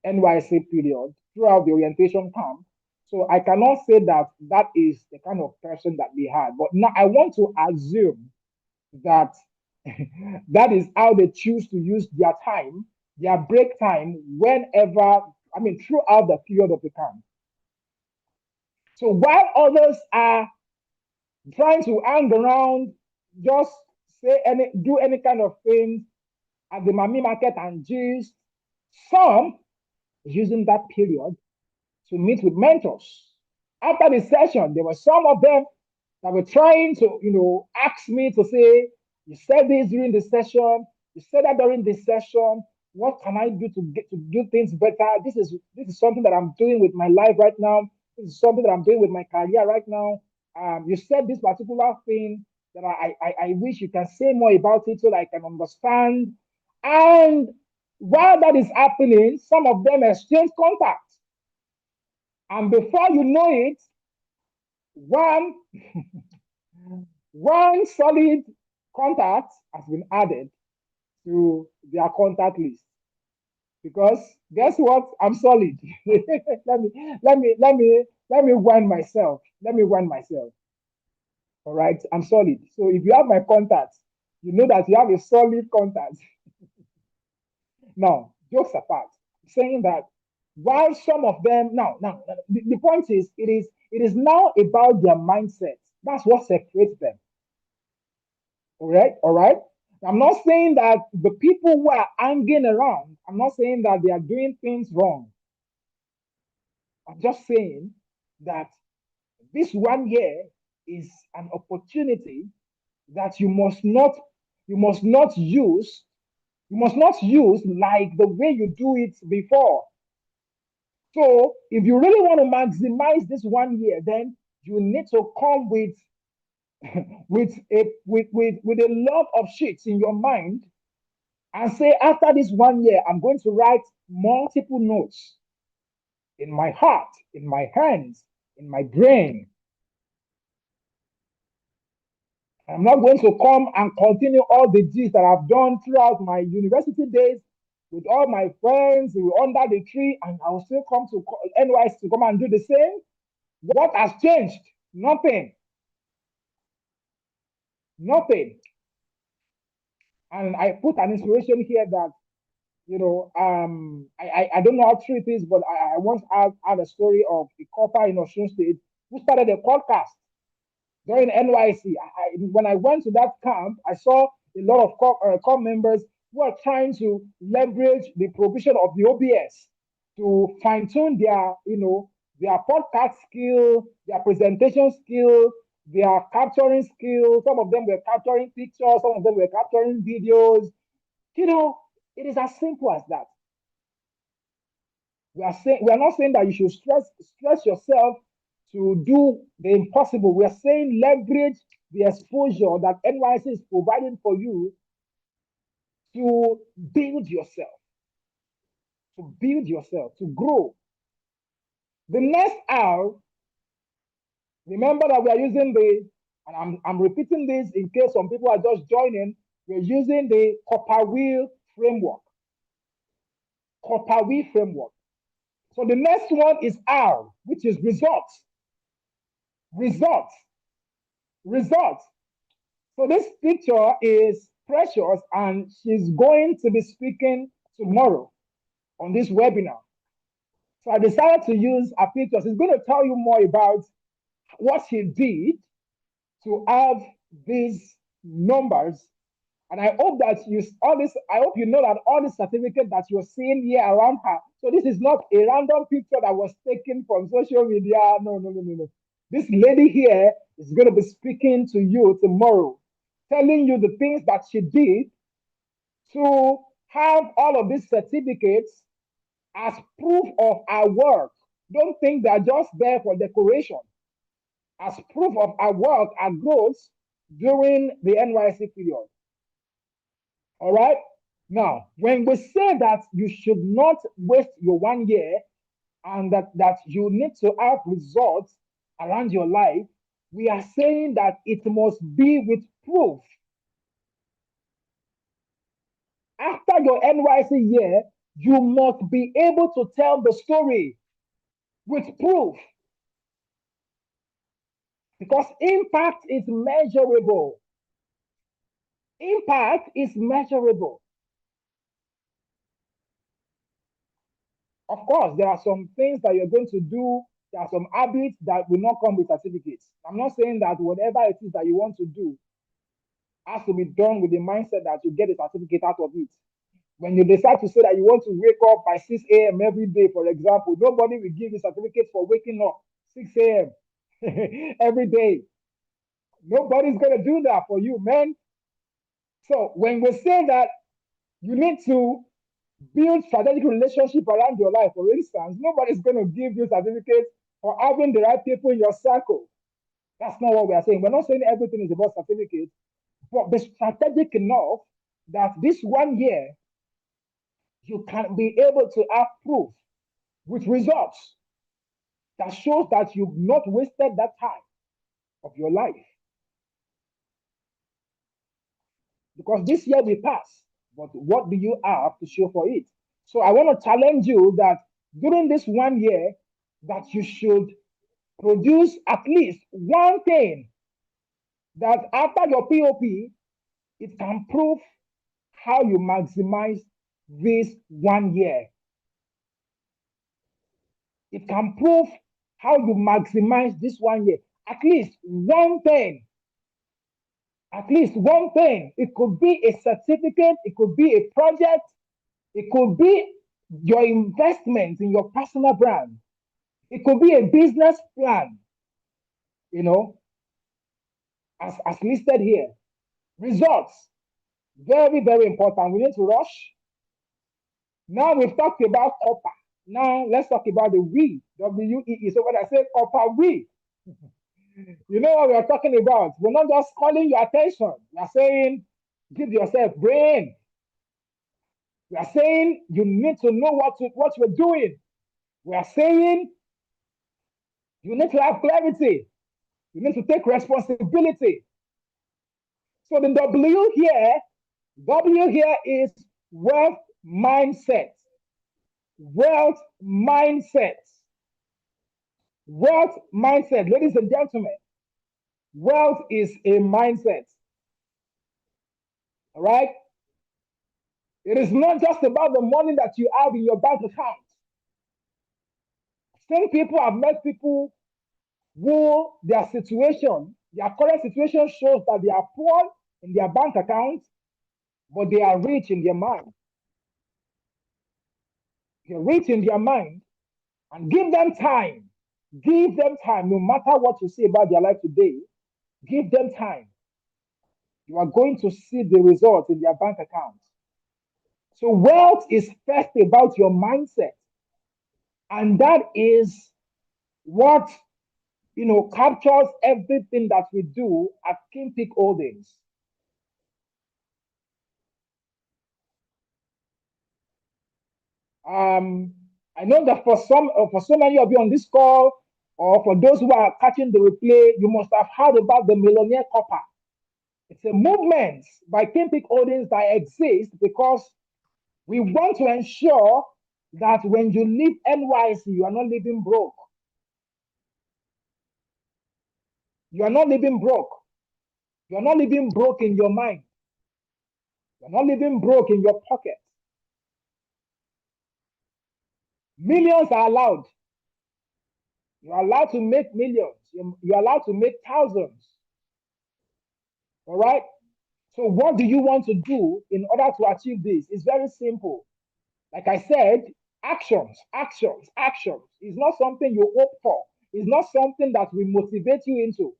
NYC period, throughout the orientation camp. So I cannot say that that is the kind of person that we had. But now I want to assume that that is how they choose to use their time, their break time, throughout the period of the camp. So while others are trying to hang around, just do any kind of thing at the Mami market and gist, some using that period to meet with mentors. After the session, there were some of them that were trying to, ask me to say, you said this during the session, you said that during the session. What can I do to do things better? This is something that I'm doing with my life right now. This is something that I'm doing with my career right now. You said this particular thing that I wish you can say more about it so that I can understand. And while that is happening, some of them exchange contacts. And before you know it, one one solid contact has been added to their contact list. Because guess what? I'm solid. Let me wind myself. Let me wind myself. All right, I'm solid. So if you have my contacts, you know that you have a solid contact. Now, jokes apart, saying that while some of them now the point is it is now about their mindset. That's what separates them. All right, all right. I'm not saying that the people who are hanging around, I'm not saying that they are doing things wrong. I'm just saying that this 1 year is an opportunity that you must not use like the way you do it before. So if you really want to maximize this 1 year, then you need to come with a lot of sheets in your mind and say, after this 1 year, I'm going to write multiple notes in my heart, in my hands, in my brain. I'm not going to come and continue all the deeds that I've done throughout my university days with all my friends under the tree, and I will still come to NYC to come and do the same. What has changed? Nothing. Nothing. And I put an inspiration here that, I don't know how true it is, but I once had a story of a copper in Osun State who started a podcast during NYC. When I went to that camp, I saw a lot of core members who are trying to leverage the provision of the OBS to fine tune their podcast skill, their presentation skill, their capturing skill. Some of them were capturing pictures, some of them were capturing videos. It is as simple as that. We are not saying that you should stress yourself to do the impossible. We are saying leverage the exposure that NYC is providing for you to build yourself, to grow. The next R, remember that we are using and I'm repeating this in case some people are just joining, we're using the copper wheel framework. Copper wheel framework. So the next one is R, which is results. Results. Results. So this picture is Precious, and she's going to be speaking tomorrow on this webinar. So I decided to use a picture. She's going to tell you more about what she did to have these numbers. And I hope that I hope you know that all the certificates that you're seeing here around her. So this is not a random picture that was taken from social media. No. This lady here is going to be speaking to you tomorrow, telling you the things that she did to have all of these certificates as proof of our work. Don't think they're just there for decoration. As proof of our work and growth during the NYC period. All right? Now, when we say that you should not waste your 1 year and that you need to have results around your life, we are saying that it must be with proof. After your NYC year, you must be able to tell the story with proof. Because impact is measurable. Impact is measurable. Of course, there are some things that you're going to do. There are some habits that will not come with certificates. I'm not saying that whatever it is that you want to do has to be done with the mindset that you get a certificate out of it. When you decide to say that you want to wake up by 6 a.m. every day, for example, nobody will give you certificate for waking up 6 a.m. every day. Nobody's going to do that for you, man. So when we say that you need to build strategic relationship around your life, for instance, nobody's going to give you certificates for having the right people in your circle. That's not what we are saying. We're not saying everything is about certificates, but be strategic enough that this 1 year you can be able to have proof with results that shows that you've not wasted that time of your life. Because this year will pass, but what do you have to show for it? So I want to challenge you that during this 1 year, that you should produce at least one thing that after your POP, it can prove how you maximize this 1 year. It can prove how you maximize this 1 year. At least one thing. At least one thing. It could be a certificate, it could be a project, it could be your investment in your personal brand. It could be a business plan, as listed here. Results, very, very important. We need to rush. Now we've talked about copper. Now let's talk about the we, W-E-E. So when I say copper, we, you know what we are talking about. We're not just calling your attention. We are saying, give yourself brain. We are saying you need to know what you're doing. We are saying you need to have clarity. You need to take responsibility. So the W here is wealth mindset. Wealth mindset. Wealth mindset. Ladies and gentlemen, wealth is a mindset. All right? It is not just about the money that you have in your bank account. Some people have met people who their situation, their current situation shows that they are poor in their bank account, but they are rich in their mind. They're rich in their mind, and give them time. Give them time. No matter what you say about their life today, give them time. You are going to see the results in their bank account. So wealth is first about your mindset. And that is what captures everything that we do at King Peak Holdings. I know that for so many of you on this call, or for those who are catching the replay, you must have heard about the Millionaire Copper. It's a movement by King Peak Holdings that exists because we want to ensure that when you leave NYC, you are not living broke. You are not living broke. You are not living broke in your mind. You are not living broke in your pocket. Millions are allowed. You are allowed to make millions. You are allowed to make thousands. All right? So, what do you want to do in order to achieve this? It's very simple. Like I said, actions, actions, actions. It's not something you hope for. It's not something that will motivate you into.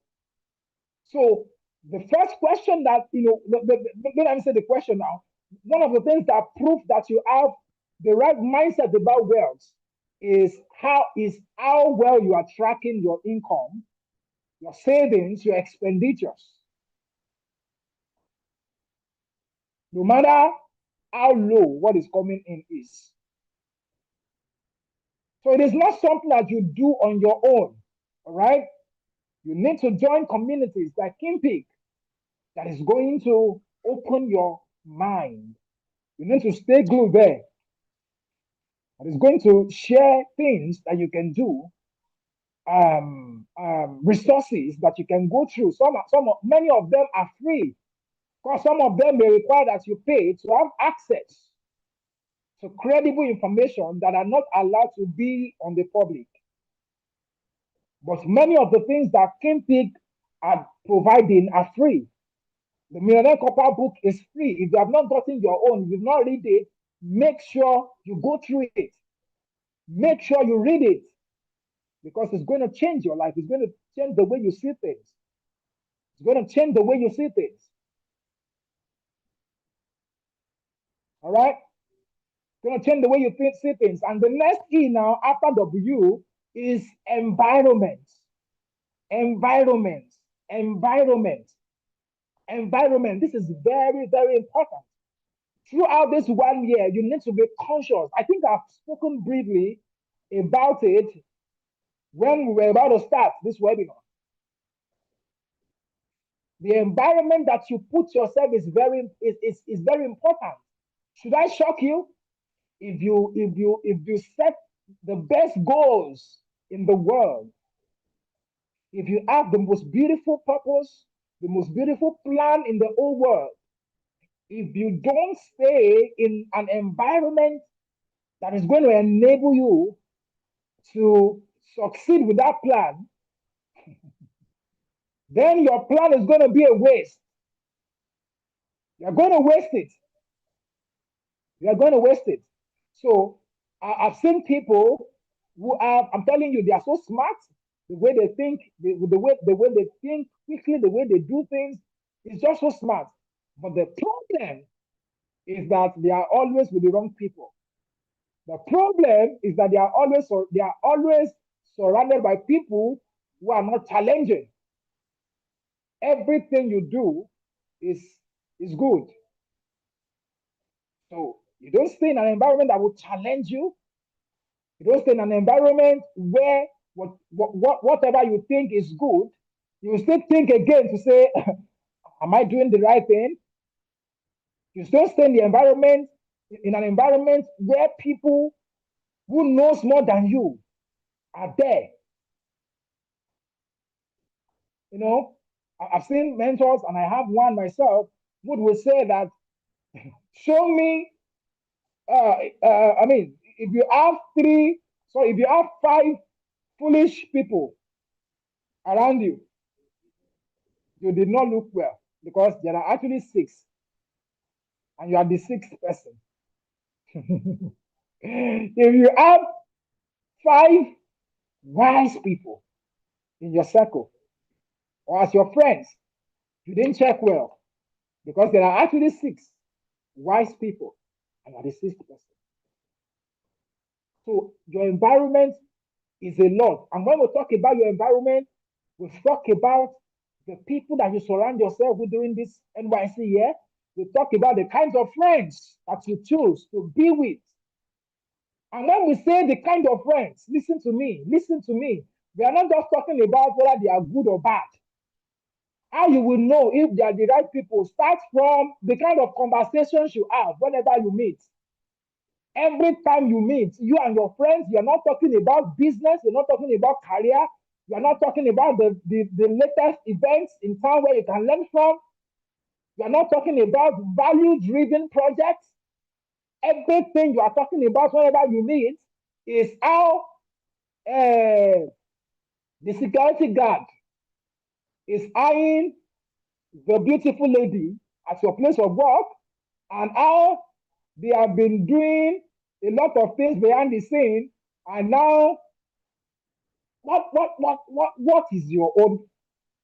So the first question that let me say the question now. One of the things that prove that you have the right mindset about wealth is how well you are tracking your income, your savings, your expenditures. No matter how low what is coming in is. So it is not something that you do on your own. All right. You need to join communities like King Peak that is going to open your mind. You need to stay glued there. That is going to share things that you can do, resources that you can go through. Many of them are free, because some of them may require that you pay to have access to credible information that are not allowed to be on the public. But many of the things that King Peak are providing are free. The Millionaire Copper book is free. If you have not gotten your own, if you've not read it, make sure you go through it. Make sure you read it, because it's going to change your life. It's going to change the way you see things. It's going to change the way you see things. All right? It's going to change the way you see things. And the next E now after W is environment. Environment. Environment. Environment. This is very, very important. Throughout this 1 year, you need to be conscious. I think I've spoken briefly about it when we were about to start this webinar. The environment that you put yourself is very important. Should I shock you? If you set the best goals in the world, if you have the most beautiful purpose, the most beautiful plan in the whole world, if you don't stay in an environment that is going to enable you to succeed with that plan, then your plan is going to be a waste. You're going to waste it. You're going to waste it. So I've seen people who I'm telling you, they are so smart. The way they think, the way they think quickly, the way they do things is just so smart. But the problem is that they are always with the wrong people. The problem is that they are always surrounded by people who are not challenging. Everything you do is good. So you don't stay in an environment that will challenge you. You don't stay in an environment where whatever you think is good, you still think again to say, Am I doing the right thing? You don't stay in the environment, in an environment where people who knows more than you are there. You know, I've seen mentors, and I have one myself, who will say that, show me, I mean, if you have three, so if you have five foolish people around you, you did not look well because there are actually six, and you are the sixth person. If you have five wise people in your circle or as your friends, you didn't check well because there are actually six wise people and you are the sixth person. So your environment is a lot. And when we talk about your environment, we talk about the people that you surround yourself with during this NYC year. We talk about the kinds of friends that you choose to be with. And when we say the kind of friends, listen to me, listen to me. We are not just talking about whether they are good or bad. How you will know if they are the right people starts from the kind of conversations you have whenever you meet. Every time you meet, you and your friends, you're not talking about business, you're not talking about career, you're not talking about the latest events in town where you can learn from, you're not talking about value driven projects. Everything you are talking about whenever you meet is how the security guard is eyeing the beautiful lady at your place of work, and how they have been doing a lot of things behind the scene, and now what is your own,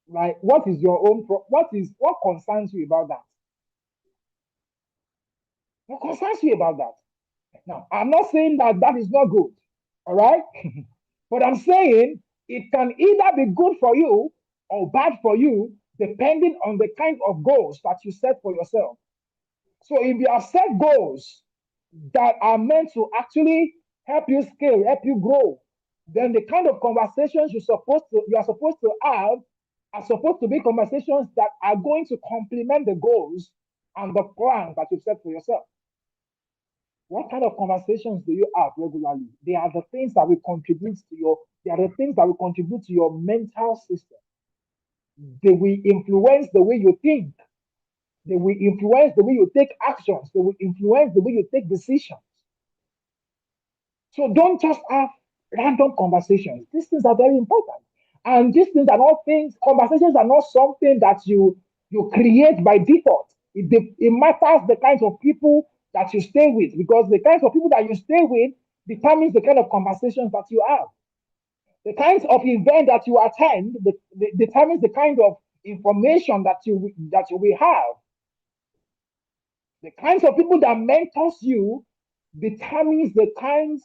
like, what is your own what concerns you about that? What concerns you about that? Now, I'm not saying that that is not good, all right? But I'm saying it can either be good for you or bad for you, depending on the kind of goals that you set for yourself. So if you have set goals that are meant to actually help you scale, help you grow, then the kind of conversations you are supposed to have are supposed to be conversations that are going to complement the goals and the plans that you've set for yourself. What kind of conversations do you have regularly? They are the things that will contribute to your, they are the things that will contribute to your mental system. They will influence the way you think. They will influence the way you take actions. They will influence the way you take decisions. So don't just have random conversations. These things are very important. And these things are not things, conversations are not something that you create by default. It matters the kinds of people that you stay with, because the kinds of people that you stay with determines the kind of conversations that you have. The kinds of event that you attend determines the kind of information that you will have. The kinds of people that mentors you determines the kinds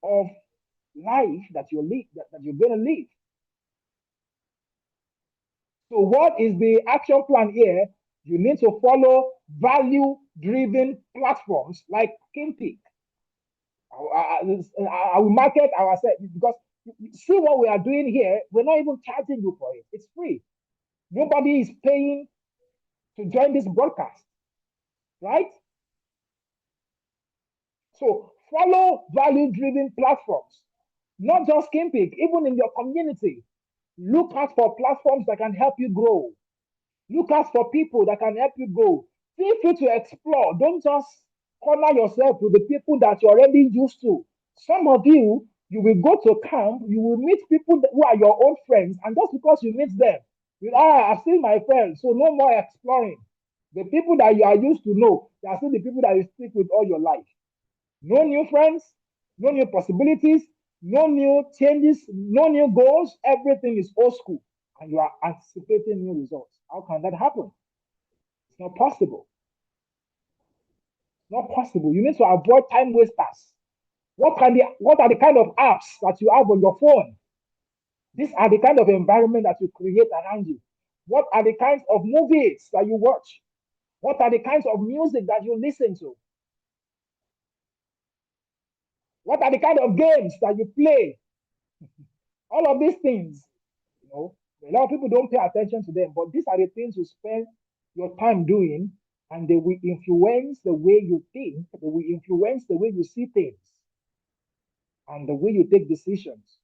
of life that you're going to live. So, what is the action plan here? You need to follow value-driven platforms like Kimpic. I will market ourselves because see what we are doing here. We're not even charging you for it. It's free. Nobody is paying to join this broadcast, right? So follow value-driven platforms, not just Kimpic, even in your community. Look out for platforms that can help you grow. Look out for people that can help you grow. Feel free to explore. Don't just corner yourself with the people that you're already used to. Some of you, you will go to camp, you will meet people who are your own friends, and just because you meet them, I've seen my friends, so no more exploring. The people that you are used to know, they are still the people that you stick with all your life. No new friends, no new possibilities, no new changes, no new goals. Everything is old school, and you are anticipating new results. How can that happen? It's not possible. It's not possible. You need to avoid time wasters. What are the kind of apps that you have on your phone? These are the kind of environment that you create around you. What are the kinds of movies that you watch? What are the kinds of music that you listen to? What are the kind of games that you play? All of these things, you know, A lot of people don't pay attention to them, but these are the things you spend your time doing, and they will influence the way you think, they will influence the way you see things, and the way you take decisions,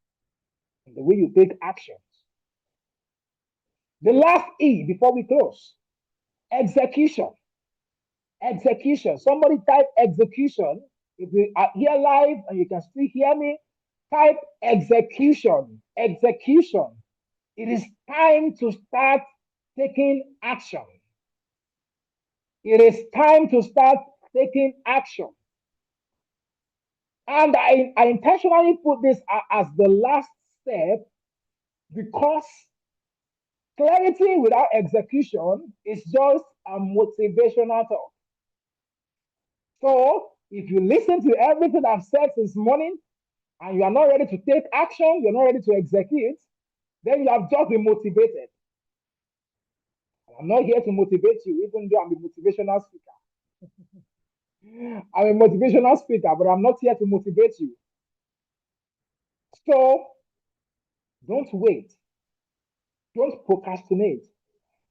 and the way you take actions. The last E before we close, execution. Execution. Somebody type execution. If you are here live and you can still hear me, type execution. Execution. It is time to start taking action. It is time to start taking action. And I intentionally put this as the last step because clarity without execution is just a motivational talk. So if you listen to everything I've said this morning and you are not ready to take action, you're not ready to execute, then you have just been motivated. I'm not here to motivate you, even though I'm a motivational speaker. I'm a motivational speaker, but I'm not here to motivate you. So don't wait. Don't procrastinate.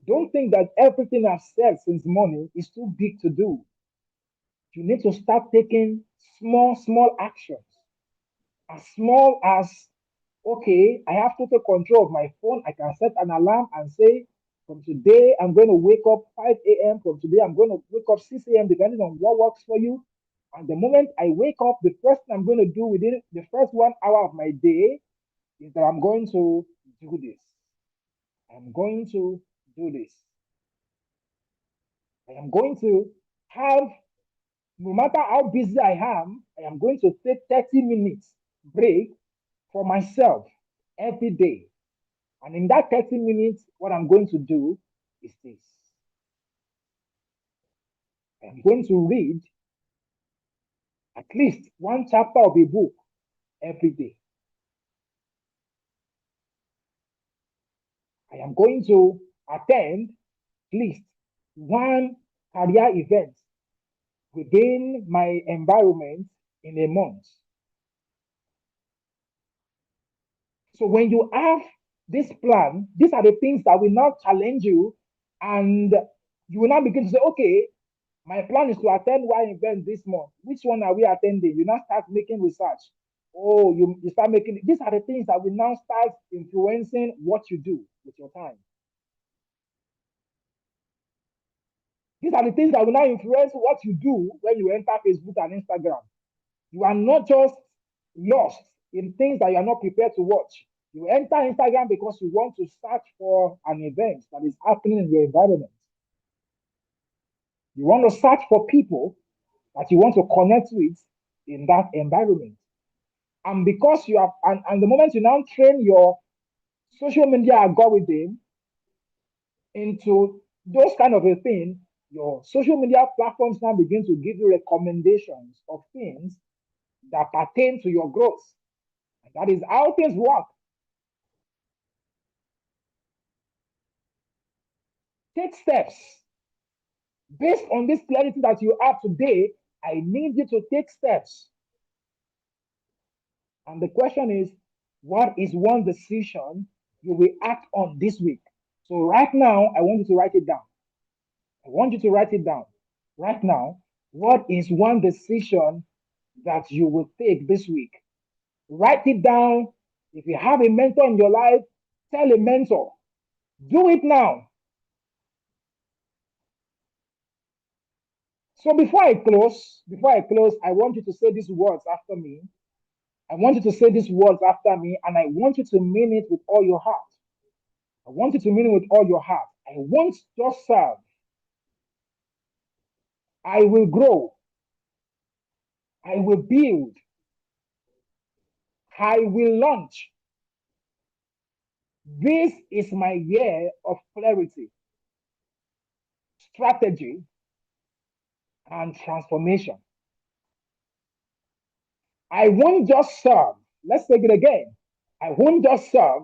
Don't think that everything I've said since morning is too big to do. You need to start taking small, small actions. As small as, okay, I have total control of my phone. I can set an alarm and say, from today, I'm going to wake up 5 a.m. From today, I'm going to wake up 6 a.m., depending on what works for you. And the moment I wake up, the first thing I'm going to do within the first 1 hour of my day is that I'm going to do this. I'm going to do this. I am going to have, no matter how busy I am going to take 30 minutes break for myself every day. And in that 30 minutes, what I'm going to do is this. I'm going to read at least one chapter of a book every day. I am going to attend at least one career event within my environment in a month. So when you have this plan, these are the things that will now challenge you, and you will now begin to say, okay, my plan is to attend one event this month. Which one are we attending? You now start making research. Oh, you start making, these are the things that will now start influencing what you do with your time. These are the things that will now influence what you do when you enter Facebook and Instagram. You are not just lost in things that you are not prepared to watch. You enter Instagram because you want to search for an event that is happening in your environment. You want to search for people that you want to connect with in that environment. And because you have, and the moment you now train your social media algorithm into those kind of a thing, your social media platforms now begin to give you recommendations of things that pertain to your growth. And that is how things work. Take steps. Based on this clarity that you have today, I need you to take steps. And the question is, what is one decision you will act on this week? So right now, I want you to write it down. I want you to write it down. Right now, what is one decision that you will take this week? Write it down. If you have a mentor in your life, tell a mentor. Do it now. So before I close, I want you to say these words after me. I want you to say these words after me, and I want you to mean it with all your heart. I want you to mean it with all your heart. I won't just serve. I will grow. I will build. I will launch. This is my year of clarity, strategy, and transformation. I won't just serve. Let's take it again. I won't just serve.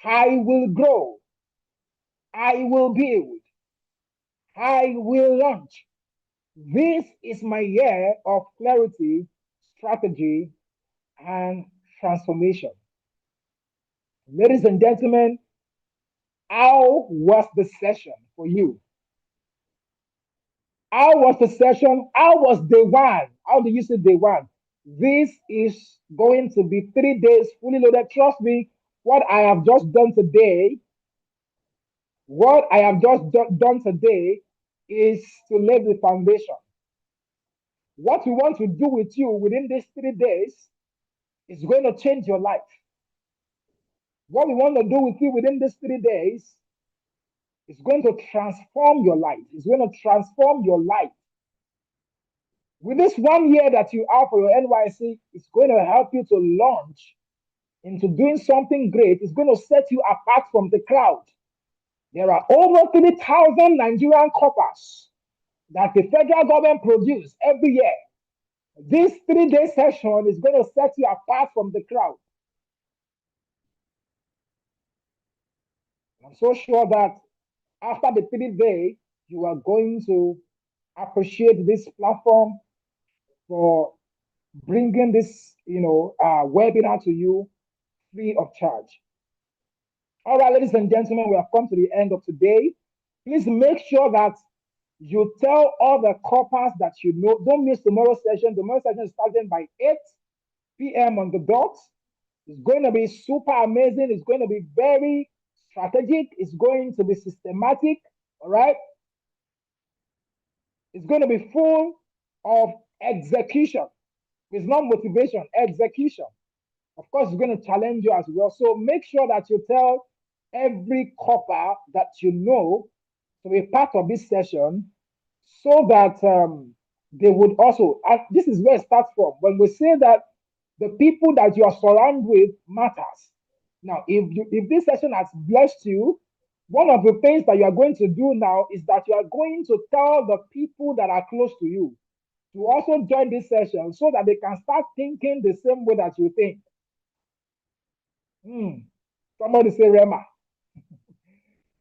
I will grow. I will build. I will launch. This is my year of clarity, strategy, and transformation. Ladies and gentlemen, How was the session for you? How was the session? How was day one? How do you say day one? This is going to be 3 days fully loaded. Trust me, what I have just done today, what I have just done today is to lay the foundation. What we want to do with you within these 3 days is going to change your life. What we want to do with you within these 3 days is going to transform your life. It's going to transform your life. With this 1 year that you have for your NYC, it's going to help you to launch into doing something great. It's going to set you apart from the crowd. There are over 3,000 Nigerian coppers that the federal government produce every year. This 3 day session is going to set you apart from the crowd. I'm so sure that after the 3 day, you are going to appreciate this platform for bringing this, webinar to you free of charge. All right, ladies and gentlemen, we have come to the end of today. Please make sure that you tell all the coppers that you know. Don't miss tomorrow's session. Tomorrow's session is starting by 8 p.m. on the dot. It's going to be super amazing. It's going to be very strategic. It's going to be systematic. All right. It's going to be full of execution. It's not motivation, execution. Of course, it's going to challenge you as well. So make sure that you tell every copper that you know to be part of this session so that they would also, and this is where it starts from. When we say that the people that you are surrounded with matters. Now, if this session has blessed you, one of the things that you are going to do now is that you are going to tell the people that are close to you to also join this session so that they can start thinking the same way that you think. Somebody say Rema.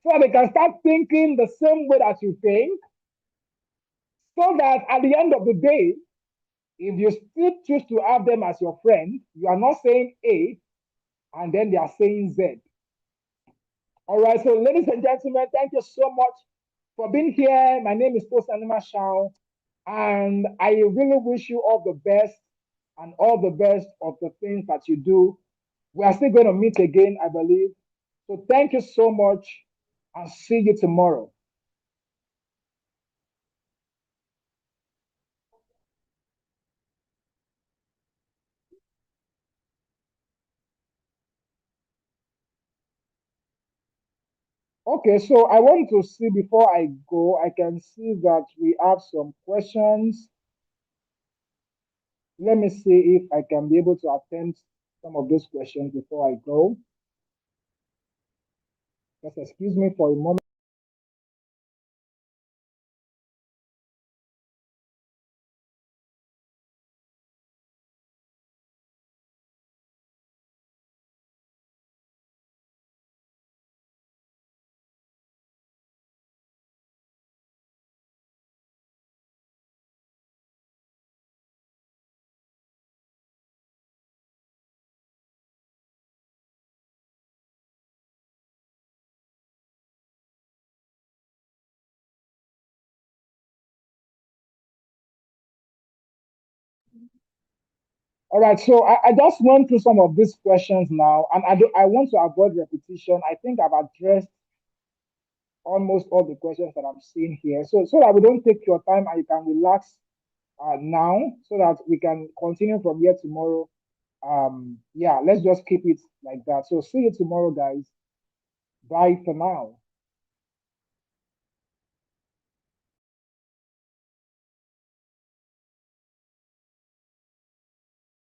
So that they can start thinking the same way that you think, so that at the end of the day, if you still choose to have them as your friend, you are not saying A and then they are saying Z. All right, so ladies and gentlemen, thank you so much for being here. My name is Tosin Animashaun, and I really wish you all the best and all the best of the things that you do. We are still going to meet again, I believe. So thank you so much and see you tomorrow. Okay, so I want to see before I go, I can see that we have some questions. Let me see if I can be able to attend some of those questions before I go. Just excuse me for a moment. All right, so I just went through some of these questions now, and I want to avoid repetition. I think I've addressed almost all the questions that I'm seeing here. So that we don't take your time and you can relax now, so that we can continue from here tomorrow. Yeah, let's just keep it like that. So see you tomorrow, guys. Bye for now.